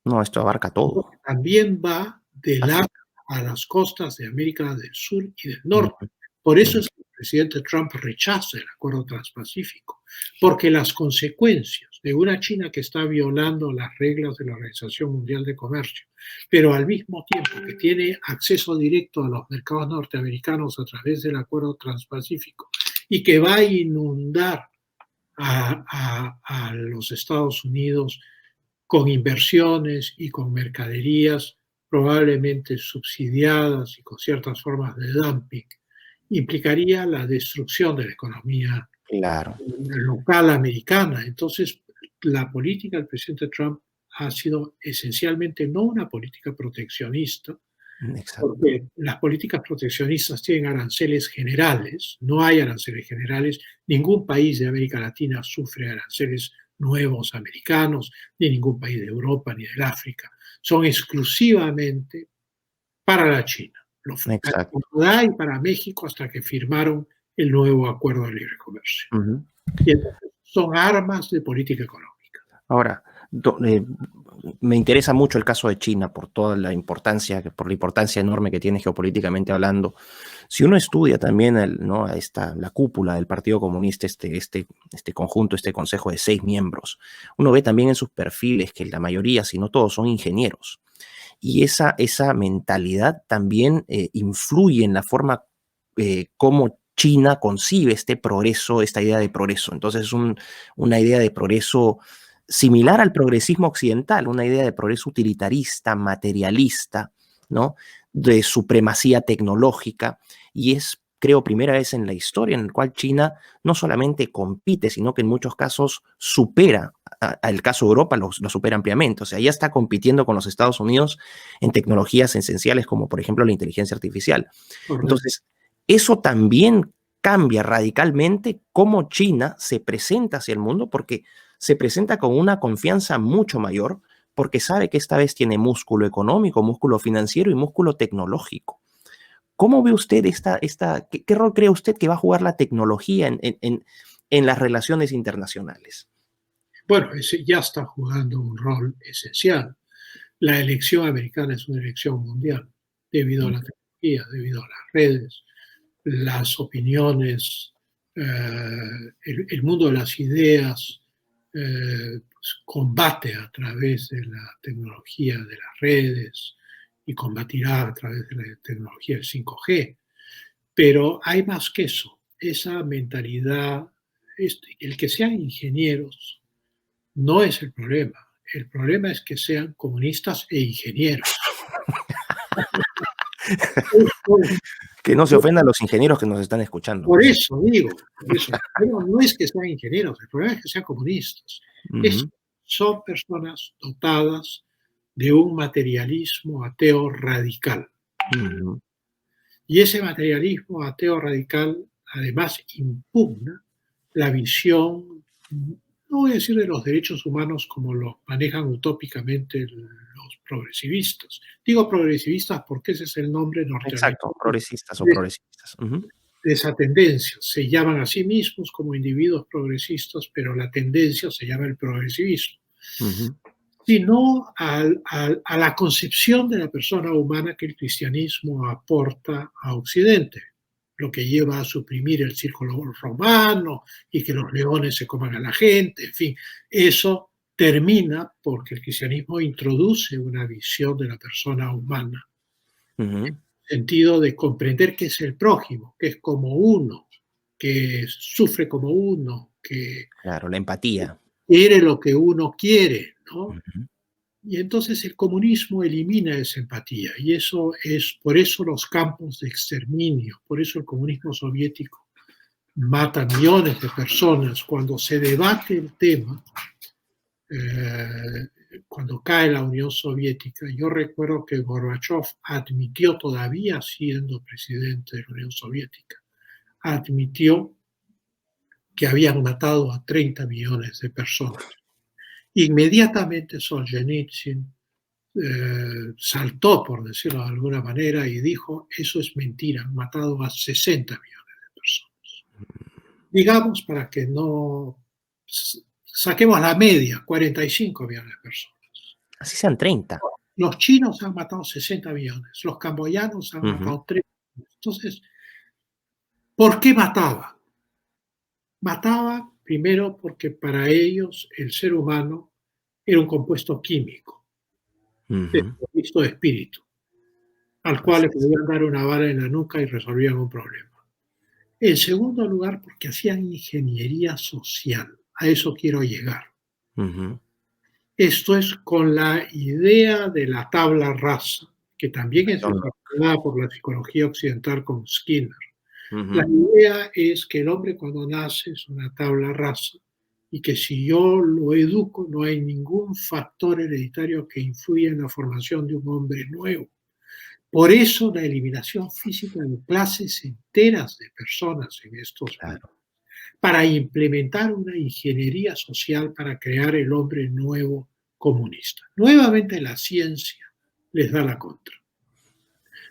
No, esto abarca todo. también va del África África. a las costas de América del Sur y del Ujú, Norte. Por eso ujú. es que el presidente Trump rechaza el acuerdo transpacífico, porque las consecuencias de una China que está violando las reglas de la Organización Mundial de Comercio, pero al mismo tiempo que tiene acceso directo a los mercados norteamericanos a través del acuerdo transpacífico y que va a inundar a los Estados Unidos con inversiones y con mercaderías probablemente subsidiadas y con ciertas formas de dumping, implicaría la destrucción de la economía Claro. local americana. Entonces, la política del presidente Trump ha sido esencialmente no una política proteccionista, Exacto. porque las políticas proteccionistas tienen aranceles generales, no hay aranceles generales, ningún país de América Latina sufre aranceles nuevos americanos, ni ningún país de Europa ni del África, son exclusivamente para la China, para Exacto. Canadá y para México hasta que firmaron el nuevo acuerdo de libre comercio. Ujú. Y entonces son armas de política económica. Ahora, me interesa mucho el caso de China por toda la importancia, por la importancia enorme que tiene geopolíticamente hablando. Si uno estudia también ¿no? La cúpula del Partido Comunista, este conjunto, este consejo de 6 miembros, uno ve también en sus perfiles que la mayoría, si no todos, son ingenieros. y esa mentalidad también influye en la forma cómo China concibe este progreso, esta idea de progreso. Entonces es una idea de progreso similar al progresismo occidental, una idea de progreso utilitarista, materialista, ¿no? De supremacía tecnológica, y es, creo, primera vez en la historia en la cual China no solamente compite, sino que en muchos casos supera, al caso de Europa lo supera ampliamente, o sea, ya está compitiendo con los Estados Unidos en tecnologías esenciales como por ejemplo la inteligencia artificial. Correcto. Entonces, eso también cambia radicalmente cómo China se presenta hacia el mundo, porque se presenta con una confianza mucho mayor, porque sabe que esta vez tiene músculo económico, músculo financiero y músculo tecnológico. ¿Cómo ve usted qué rol cree usted que va a jugar la tecnología en las relaciones internacionales? Bueno, ese ya está jugando un rol esencial. La elección americana es una elección mundial debido a Mm, la tecnología, debido a las redes, las opiniones, el mundo de las ideas pues, combate a través de la tecnología de las redes y combatirá a través de la tecnología del 5G. Pero hay más que eso. Esa mentalidad, el que sean ingenieros no es el problema. El problema es que sean comunistas e ingenieros. Que no se ofendan los ingenieros que nos están escuchando, Por por favor. eso digo, por eso. Pero no es que sean ingenieros, el problema es que sean comunistas. Es, Ujú, son personas dotadas de un materialismo ateo radical. ujú. Y ese materialismo ateo radical además impugna la visión, no voy a decir de los derechos humanos como los manejan utópicamente los progresivistas. Digo progresivistas porque ese es el nombre Exacto, norteamericano progresistas o de, progresistas. Ujú, de esa tendencia. Se llaman a sí mismos como individuos progresistas, pero la tendencia se llama el progresivismo, ujú, sino a la concepción de la persona humana que el cristianismo aporta a Occidente, lo que lleva a suprimir el círculo romano y que los leones se coman a la gente, en fin, eso termina porque el cristianismo introduce una visión de la persona humana, ujú. en el sentido de comprender que es el prójimo, que es como uno, que sufre como uno, que Claro, la empatía. quiere lo que uno quiere, ¿no? Ujú, Y entonces el comunismo elimina esa empatía y eso es por eso los campos de exterminio, por eso el comunismo soviético mata millones de personas. Cuando se debate el tema, cuando cae la Unión Soviética, yo recuerdo que Gorbachev admitió, todavía siendo presidente de la Unión Soviética, admitió que habían matado a 30 millones de personas. Inmediatamente Solzhenitsyn saltó, por decirlo de alguna manera, y dijo, eso es mentira, han matado a 60 millones de personas. Digamos, para que no saquemos la media, 45 millones de personas. así sean 30. Los chinos han matado 60 millones, los camboyanos han Ujú, matado 3 millones. Entonces, ¿por qué mataba? Mataba primero porque para ellos el ser humano era un compuesto químico, ujú. desprovisto de espíritu, al cual Así le es. podían dar una bala en la nuca y resolvían un problema. En segundo lugar, porque hacían ingeniería social. A eso quiero llegar. Ujú. Esto es con la idea de la tabla rasa, que también es Son desarrollada por la psicología occidental con Skinner. La ujú, idea es que el hombre cuando nace es una tabla rasa y que si yo lo educo no hay ningún factor hereditario que influya en la formación de un hombre nuevo. Por eso la eliminación física de clases enteras de personas en estos países, claro. para implementar una ingeniería social para crear el hombre nuevo comunista. Nuevamente la ciencia les da la contra.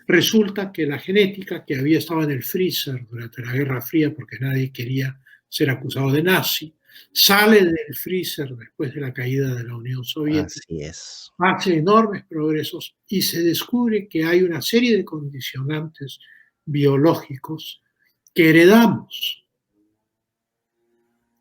Resulta que la genética que había estado en el freezer durante la Guerra Fría, porque nadie quería ser acusado de nazi, sale del freezer después de la caída de la Unión Soviética, Así es. hace enormes progresos y se descubre que hay una serie de condicionantes biológicos que heredamos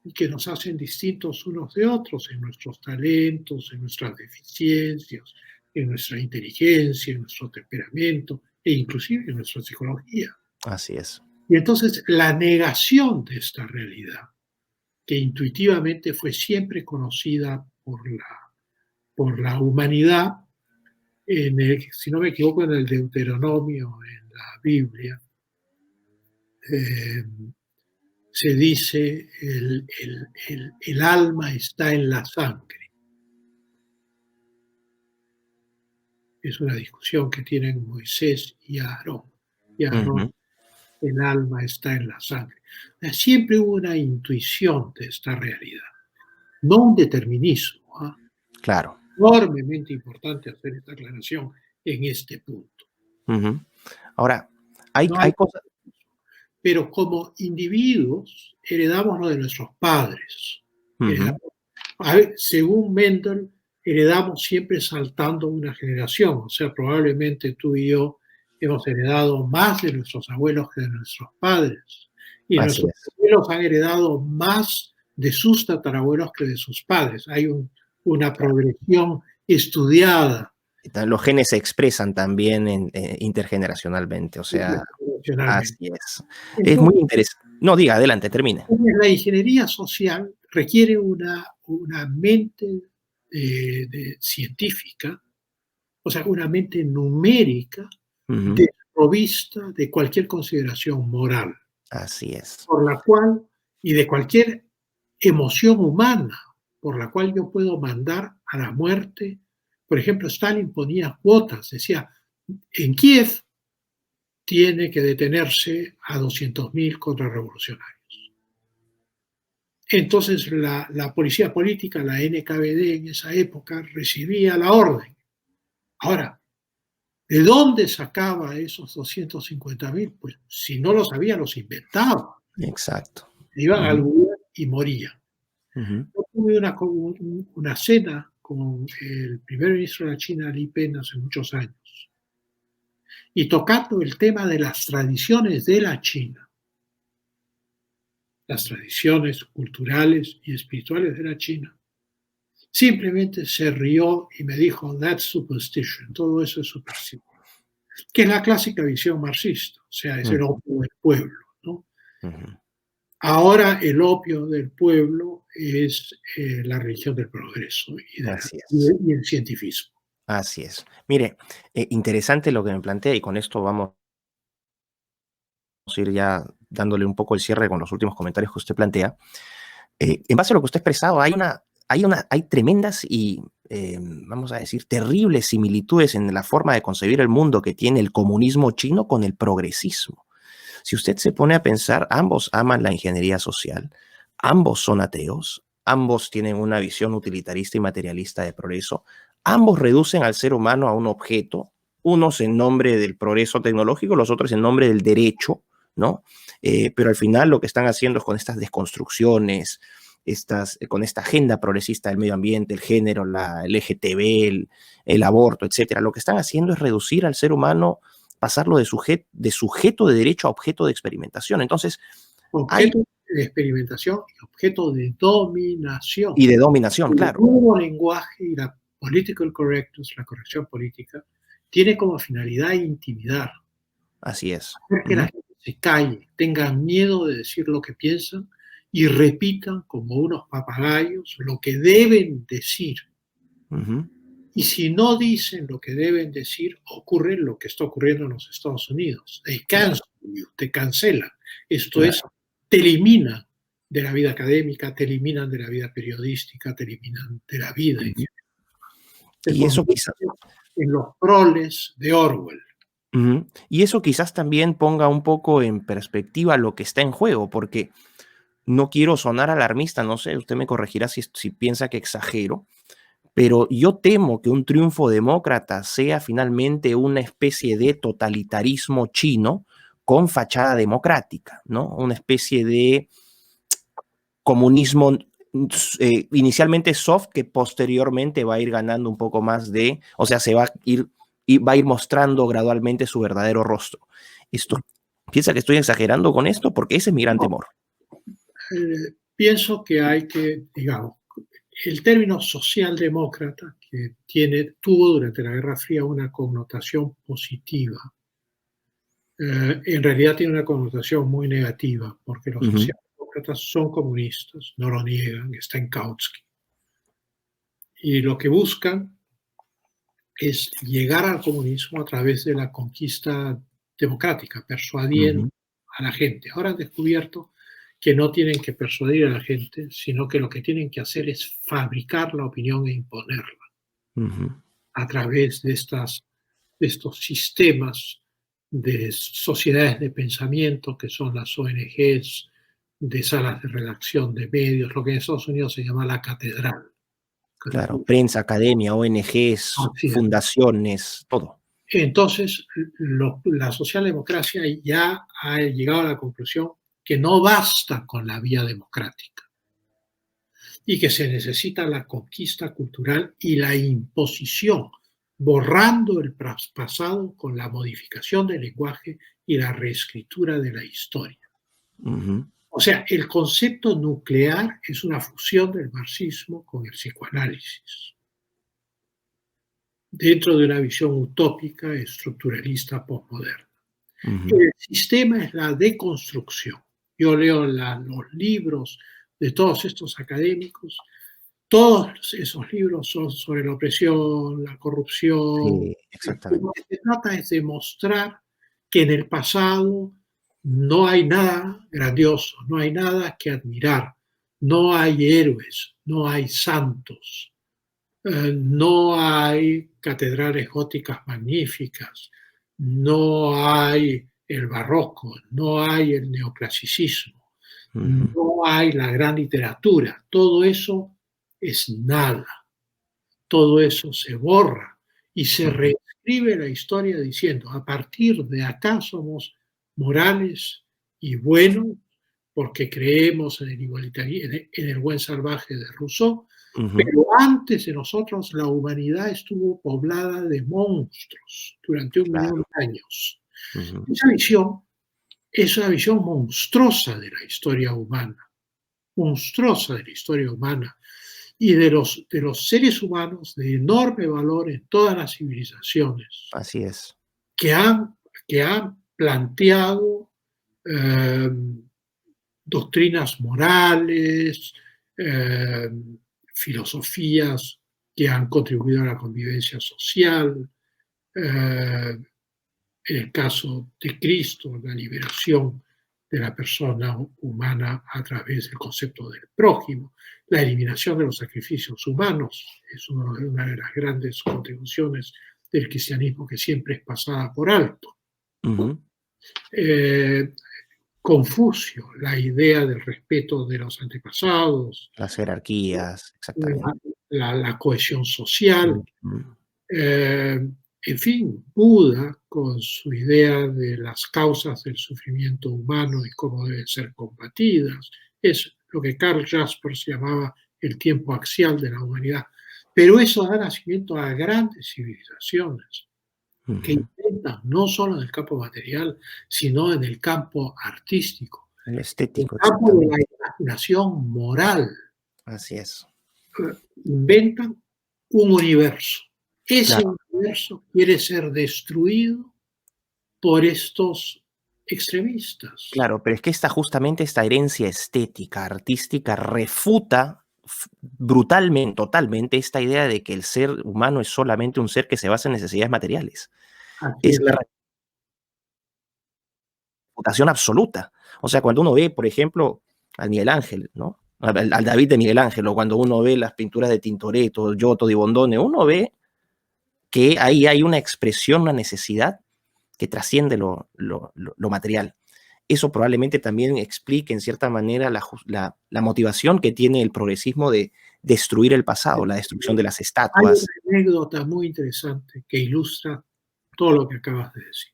y que nos hacen distintos unos de otros en nuestros talentos, en nuestras deficiencias, en nuestra inteligencia, en nuestro temperamento e inclusive en nuestra psicología. Así es. Y entonces la negación de esta realidad, que intuitivamente fue siempre conocida por la humanidad, si no me equivoco, en el Deuteronomio, en la Biblia, eh, se dice el alma está en la sangre. Es una discusión que tienen Moisés y Aarón. Y Aarón, Ujú, el alma está en la sangre. Siempre hubo una intuición de esta realidad, no un determinismo. ¿Ah? claro. Enormemente importante hacer esta aclaración en este punto. Ujú. Ahora, hay, No hay, hay cosas. pero como individuos heredamos lo de nuestros padres. Ujú, Heredamos, a ver, según Mendel, heredamos siempre saltando una generación. O sea, probablemente tú y yo hemos heredado más de nuestros abuelos que de nuestros padres. Y así nuestros es. abuelos han heredado más de sus tatarabuelos que de sus padres. Hay una Claro. progresión estudiada Los genes se expresan también intergeneracionalmente, o sea, internacionalmente. así es. Es muy Entonces, interesante. No, diga, adelante, termine. la ingeniería social requiere una mente científica, o sea, una mente numérica Ujú, desprovista de cualquier consideración moral, así es. por la cual, y de cualquier emoción humana, por la cual yo puedo mandar a la muerte. Por ejemplo, Stalin ponía cuotas, decía, en Kiev tiene que detenerse a 200.000 contrarrevolucionarios. Entonces la policía política, la NKVD en esa época, recibía la orden. Ahora, ¿de dónde sacaba esos 250.000? Pues si no lo sabía, los inventaba. Exacto. Iban al Ujú, lugar y morían. ujú, Yo tuve una cena con el primer ministro de la China, Li Pen, hace muchos años, y tocando el tema de las tradiciones de la China, las tradiciones culturales y espirituales de la China, simplemente se rió y me dijo, that's superstition, todo eso es superstición, que es la clásica visión marxista, o sea, es el ujú, opio del pueblo, ¿no? ujú. Ahora el opio del pueblo es la religión del progreso Así es. y el cientifismo. Así es. Mire, interesante lo que me plantea y con esto vamos a ir ya dándole un poco el cierre con los últimos comentarios que usted plantea. En base a lo que usted ha expresado, hay tremendas y, vamos a decir, terribles similitudes en la forma de concebir el mundo que tiene el comunismo chino con el progresismo. Si usted se pone a pensar, ambos aman la ingeniería social, ambos son ateos, ambos tienen una visión utilitarista y materialista de progreso, ambos reducen al ser humano a un objeto, unos en nombre del progreso tecnológico, los otros en nombre del derecho, ¿no? Pero al final lo que están haciendo es con estas desconstrucciones, con esta agenda progresista del medio ambiente, el género, la LGTB, el aborto, etcétera, lo que están haciendo es reducir al ser humano, pasarlo de sujeto de derecho a objeto de experimentación. Entonces, hay, Objeto de experimentación y objeto de dominación. y de dominación, El claro, nuevo lenguaje y la political correctness, la corrección política, tiene como finalidad intimidar, así es. hacer que la Ujú, gente se calle, tengan miedo de decir lo que piensan y repitan como unos papagayos lo que deben decir. ujú, Y si no dicen lo que deben decir, ocurre lo que está ocurriendo en los Estados Unidos. They claro, cancel you, te cancelan. Esto es, claro. te eliminan de la vida académica, te eliminan de la vida periodística, te eliminan de la vida. Ujú. Se Y eso convierte quizás, en los proles de Orwell. ujú, y eso quizás también ponga un poco en perspectiva lo que está en juego, porque no quiero sonar alarmista, no sé, usted me corregirá si piensa que exagero, pero yo temo que un triunfo demócrata sea finalmente una especie de totalitarismo chino con fachada democrática, ¿no? Una especie de comunismo inicialmente soft que posteriormente va a ir ganando un poco más de, o sea, va a ir mostrando gradualmente su verdadero rostro. Esto, ¿piensa que estoy exagerando con esto? Porque ese es mi gran No, temor. pienso que hay que, digamos, el término socialdemócrata que tuvo durante la Guerra Fría una connotación positiva, en realidad tiene una connotación muy negativa, porque los Ujú, socialdemócratas son comunistas, no lo niegan, está en Kautsky. Y lo que buscan es llegar al comunismo a través de la conquista democrática, persuadiendo ujú, a la gente. Ahora han descubierto que no tienen que persuadir a la gente, sino que lo que tienen que hacer es fabricar la opinión e imponerla ujú. a través de estos sistemas de sociedades de pensamiento que son las ONGs, de salas de redacción de medios, lo que en Estados Unidos se llama la catedral. Claro, prensa, academia, ONGs, Así es. fundaciones, todo. Entonces, la socialdemocracia ya ha llegado a la conclusión que no basta con la vía democrática y que se necesita la conquista cultural y la imposición, borrando el pasado con la modificación del lenguaje y la reescritura de la historia. Ujú, O sea, el concepto nuclear es una fusión del marxismo con el psicoanálisis, dentro de una visión utópica, estructuralista, postmoderna. ujú. El sistema es la deconstrucción. Yo leo los libros de todos estos académicos. Todos esos libros son sobre la opresión, la corrupción. Sí, Lo exactamente. que se trata es demostrar que en el pasado no hay nada grandioso, no hay nada que admirar, no hay héroes, no hay santos, no hay catedrales góticas magníficas, no hay el barroco, no hay el neoclasicismo, Ujú, no hay la gran literatura. Todo eso es nada, todo eso se borra y se ujú. reescribe la historia diciendo, a partir de acá somos morales y buenos porque creemos en el en el buen salvaje de Rousseau, Ujú, pero antes de nosotros la humanidad estuvo poblada de monstruos durante 1.000.000 claro. de años. Ujú, Esa visión es una visión monstruosa de la historia humana, monstruosa de la historia humana y de los seres humanos de enorme valor en todas las civilizaciones así es. que que han planteado eh, doctrinas morales, eh, filosofías que han contribuido a la convivencia social. En el caso de Cristo, la liberación de la persona humana a través del concepto del prójimo, la eliminación de los sacrificios humanos, es una de las grandes contribuciones del cristianismo que siempre es pasada por alto. Ujú. Eh, Confucio, la idea del respeto de los antepasados, Las jerarquías, exactamente. la cohesión social, Ujú. eh, en fin, Buda con su idea de las causas del sufrimiento humano y cómo deben ser combatidas, es lo que Karl Jaspers llamaba el tiempo axial de la humanidad. Pero eso da nacimiento a grandes civilizaciones que Ujú. intentan, no solo en el campo material, sino en el campo artístico, El el estético, campo de la exactamente. imaginación moral, Así es. inventan un universo. Ese Claro, universo quiere ser destruido por estos extremistas. claro, pero es que justamente esta herencia estética, artística, refuta brutalmente, totalmente esta idea de que el ser humano es solamente un ser que se basa en necesidades materiales. Así Es es. la refutación absoluta. O sea, cuando uno ve, por ejemplo, al Miguel Ángel, ¿no? Al David de Miguel Ángel, o cuando uno ve las pinturas de Tintoretto, Giotto di Bondone, uno ve que ahí hay una expresión, una necesidad que trasciende lo material. Eso probablemente también explique en cierta manera la motivación que tiene el progresismo de destruir el pasado, la destrucción de las Hay una estatuas. anécdota muy interesante que ilustra todo lo que acabas de decir.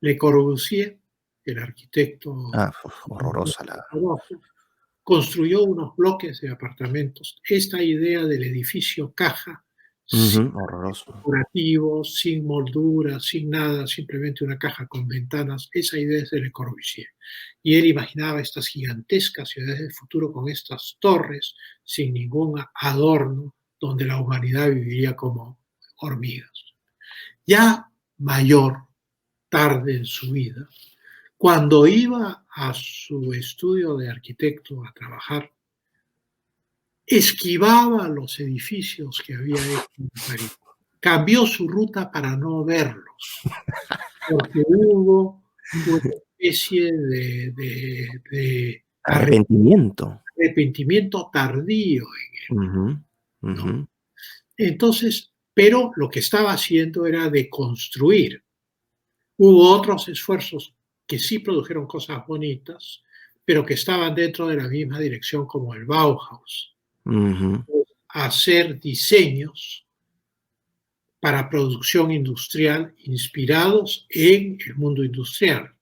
Le Corbusier, el arquitecto Ah, horrorosa la. famoso, construyó unos bloques de apartamentos. Esta idea del edificio caja, sin Ujú, horroroso. decorativos, sin molduras, sin nada, simplemente una caja con ventanas, esa idea es de Le Corbusier. Y él imaginaba estas gigantescas ciudades del futuro con estas torres, sin ningún adorno, donde la humanidad viviría como hormigas. Ya mayor, tarde en su vida, cuando iba a su estudio de arquitecto a trabajar, esquivaba los edificios que había hecho en París. Cambió su ruta para no verlos, porque hubo una especie de Arrepentimiento. arrepentimiento tardío, Ujú, ¿no? ujú. Entonces, pero lo que estaba haciendo era deconstruir. Hubo otros esfuerzos que sí produjeron cosas bonitas, pero que estaban dentro de la misma dirección como el Bauhaus. Ujú. Hacer diseños para producción industrial inspirados en el mundo industrial.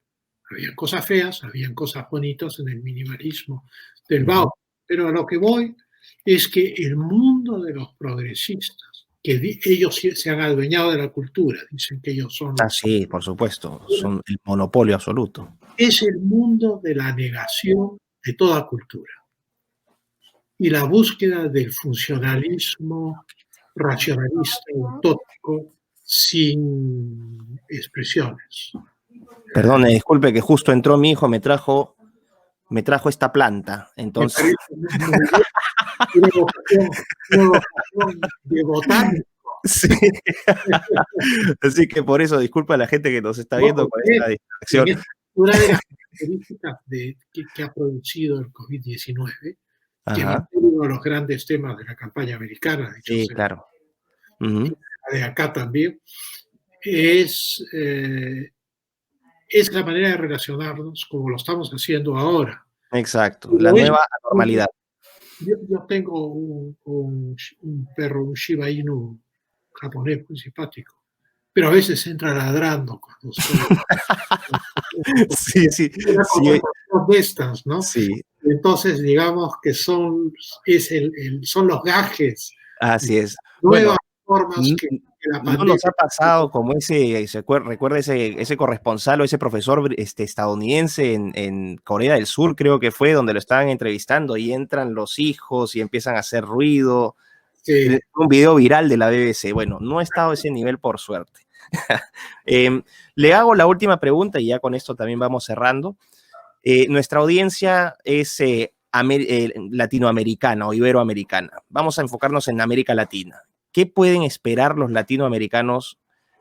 Había cosas feas, habían cosas bonitas en el minimalismo del Ujú. Bauhaus, pero a lo que voy es que el mundo de los progresistas, que ellos se han adueñado de la cultura, dicen que ellos son Ah, los... sí, por supuesto, son el monopolio absoluto. Es el mundo de la negación de toda cultura y la búsqueda del funcionalismo racionalista, utópico, sin expresiones. Perdone, disculpe que justo entró mi hijo, me trajo esta planta. Me Entonces, parece muy bien, una evocación de botánica. sí. Así que por eso, disculpa a la gente que nos está No, viendo con esta y en distracción. esta, una de las características que ha producido el COVID-19, que no es Ajá, uno de los grandes temas de la campaña americana, dicho sí, sea, claro. Ujú. de acá también, es, es la manera de relacionarnos como lo estamos haciendo ahora. Exacto, Y la lo es, nueva anormalidad. yo tengo un perro, un Shiba Inu japonés muy simpático, pero a veces entra ladrando cuando estoy Sí, sí, una sí, conversación de estas, ¿no? sí, Entonces, digamos que son los gajes, así es. Bueno, nuevas formas N- que la ¿no nos pandemia. ha pasado como recuerda ese corresponsal o ese profesor estadounidense en Corea del Sur, creo que fue, donde lo estaban entrevistando y entran los hijos y empiezan a hacer ruido? Sí, Un video viral de la BBC. Bueno, no ha estado a ese nivel por suerte. Eh, Le hago la última pregunta y ya con esto también vamos cerrando. Nuestra audiencia es latinoamericana o iberoamericana. Vamos a enfocarnos en América Latina. ¿Qué pueden esperar los latinoamericanos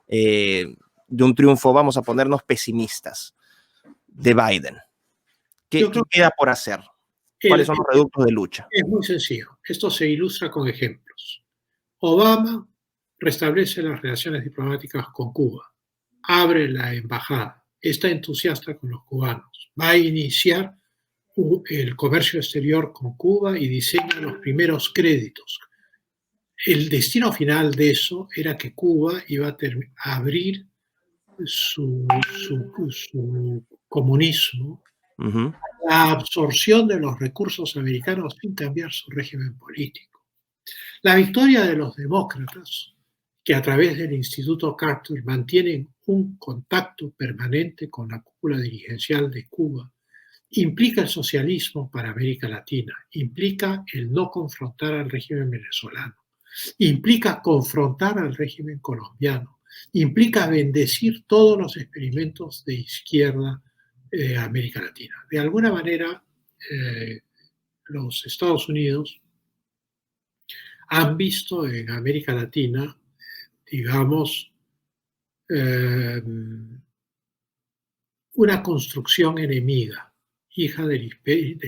de un triunfo? Vamos a ponernos pesimistas de Biden. yo ¿Qué creo queda por hacer? que ¿Cuáles son los reductos de lucha? es muy sencillo. Esto se ilustra con ejemplos. Obama restablece las relaciones diplomáticas con Cuba, abre la embajada, está entusiasta con los cubanos, va a iniciar el comercio exterior con Cuba y diseña los primeros créditos. El destino final de eso era que Cuba iba a abrir su comunismo, Uh -huh, la absorción de los recursos americanos sin cambiar su régimen político. La victoria de los demócratas, que a través del Instituto Carter mantienen un contacto permanente con la cúpula dirigencial de Cuba, implica el socialismo para América Latina, implica el no confrontar al régimen venezolano, implica confrontar al régimen colombiano, implica bendecir todos los experimentos de izquierda de América Latina. De alguna manera, los Estados Unidos han visto en América Latina, digamos, una construcción enemiga, hija del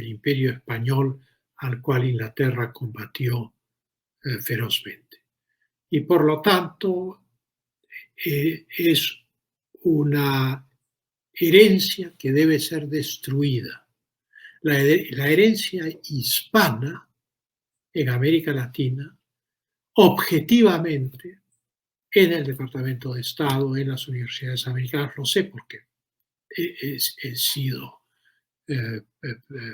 imperio español al cual Inglaterra combatió ferozmente. Y por lo tanto, es una herencia que debe ser destruida. La herencia hispana en América Latina, objetivamente, en el Departamento de Estado, en las universidades americanas, lo sé porque he sido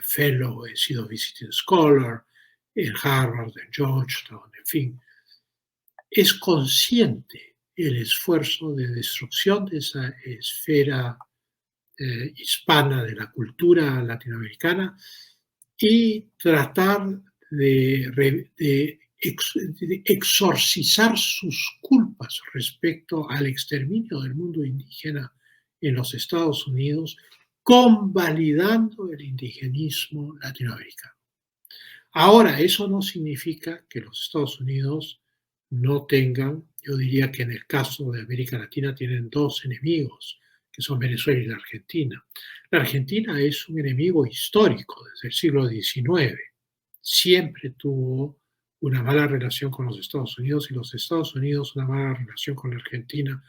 fellow, he sido visiting scholar en Harvard, en Georgetown, en fin, es consciente el esfuerzo de destrucción de esa esfera hispana de la cultura latinoamericana y tratar de exorcizar sus culpas respecto al exterminio del mundo indígena en los Estados Unidos, convalidando el indigenismo latinoamericano. Ahora, eso no significa que los Estados Unidos no tengan, yo diría que en el caso de América Latina tienen dos enemigos, que son Venezuela y la Argentina. La Argentina es un enemigo histórico desde el siglo XIX. Siempre tuvo una mala relación con los Estados Unidos y los Estados Unidos una mala relación con la Argentina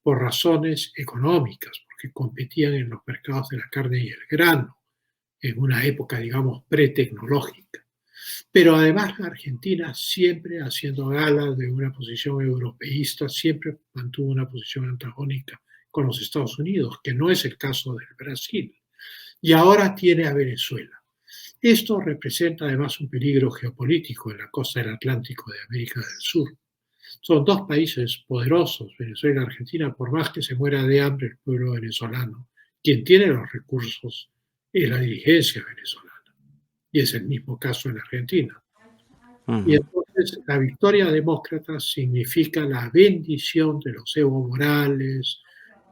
por razones económicas, porque competían en los mercados de la carne y el grano en una época, digamos, pretecnológica. Pero además la Argentina, siempre haciendo gala de una posición europeísta, siempre mantuvo una posición antagónica con los Estados Unidos, que no es el caso del Brasil. Y ahora tiene a Venezuela. Esto representa además un peligro geopolítico en la costa del Atlántico de América del Sur. Son dos países poderosos, Venezuela y Argentina, por más que se muera de hambre el pueblo venezolano. Quien tiene los recursos es la dirigencia venezolana. Y es el mismo caso en Argentina. Y entonces la victoria demócrata significa la bendición de los Evo Morales,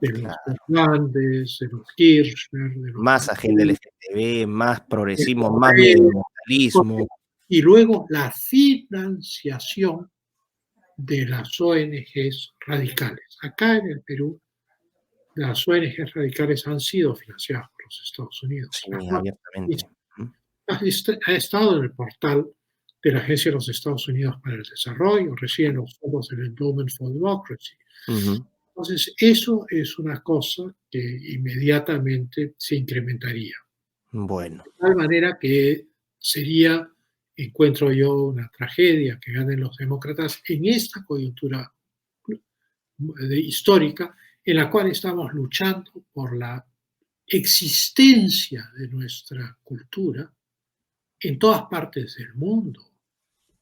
de los Fernández, de los Kirchner, de los más agenda LGTB, más progresismo, más medioambientalismo. Y luego la financiación de las ONGs radicales. Acá en el Perú, las ONGs radicales han sido financiadas por los Estados Unidos. Sí, abiertamente. Ha estado en el portal de la Agencia de los Estados Unidos para el Desarrollo, reciben los fondos del Endowment for Democracy. Entonces, eso es una cosa que inmediatamente se incrementaría. Bueno. De tal manera que sería, encuentro yo, una tragedia que ganen los demócratas en esta coyuntura histórica en la cual estamos luchando por la existencia de nuestra cultura en todas partes del mundo,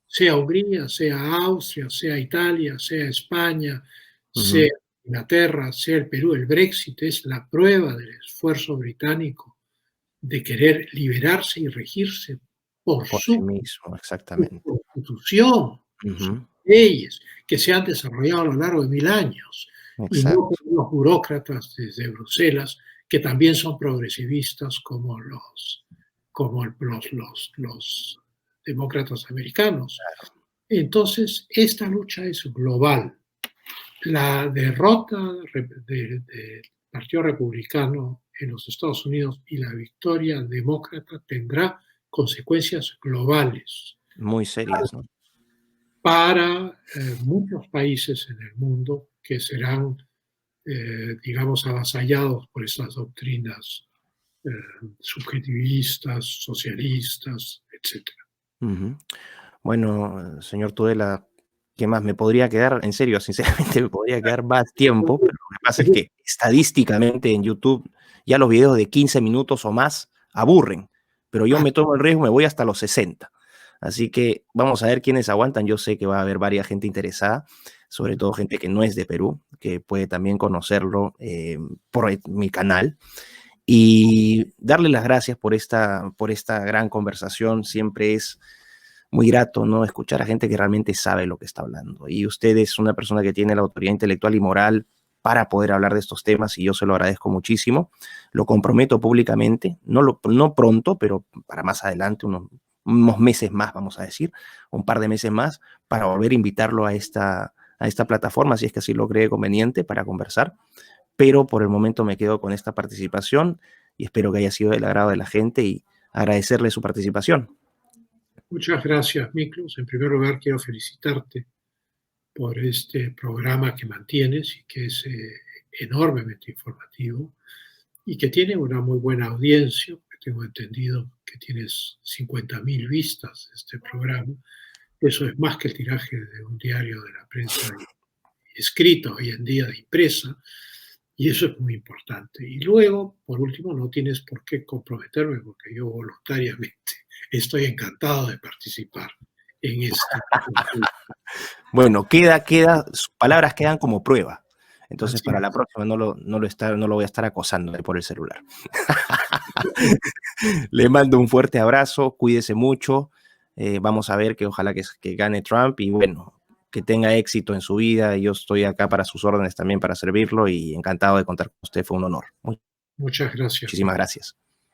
sea Hungría, sea Austria, sea Italia, sea España, sea Inglaterra, sea el Perú. El Brexit es la prueba del esfuerzo británico de querer liberarse y regirse por sí su mismo, exactamente. constitución, sus leyes, que se han desarrollado a lo largo de 1000 años. Y no por los burócratas desde Bruselas, que también son progresivistas como los demócratas americanos. Entonces, esta lucha es global. La derrota del Partido Republicano en los Estados Unidos y la victoria demócrata tendrá consecuencias globales. Muy serias, ¿no? Para muchos países en el mundo que serán, digamos, avasallados por estas doctrinas subjetivistas, socialistas, etc. Bueno, señor Tudela, ¿qué más? Me podría quedar, en serio, sinceramente, me podría quedar más tiempo, pero lo que pasa es que estadísticamente en YouTube ya los videos de 15 minutos o más aburren, pero yo me tomo el riesgo, me voy hasta los 60. Así que vamos a ver quiénes aguantan. Yo sé que va a haber varias gente interesada, sobre todo gente que no es de Perú, que puede también conocerlo por mi canal. Y darle las gracias por esta gran conversación. Siempre es muy grato, ¿no?, escuchar a gente que realmente sabe lo que está hablando. Y usted es una persona que tiene la autoridad intelectual y moral para poder hablar de estos temas y yo se lo agradezco muchísimo. Lo comprometo públicamente, no pronto, pero para más adelante, unos meses más, vamos a decir, un par de meses más, para volver a invitarlo a esta plataforma, si es que así lo cree conveniente, para conversar. Pero por el momento me quedo con esta participación y espero que haya sido del agrado de la gente y agradecerle su participación. Muchas gracias, Miklos. En primer lugar, quiero felicitarte por este programa que mantienes y que es enormemente informativo y que tiene una muy buena audiencia. Tengo entendido que tienes 50.000 vistas de este programa. Eso es más que el tiraje de un diario de la prensa escrita hoy en día, de impresa, y eso es muy importante. Y luego, por último, no tienes por qué comprometerme, porque yo voluntariamente estoy encantado de participar en esta. Bueno, sus palabras quedan como prueba. Entonces, para la próxima no lo voy a estar acosando por el celular. Le mando un fuerte abrazo, cuídese mucho. Vamos a ver que ojalá que gane Trump y bueno, que tenga éxito en su vida. Yo estoy acá para sus órdenes también para servirlo y encantado de contar con usted. Fue un honor. Muchas gracias. Muchísimas gracias.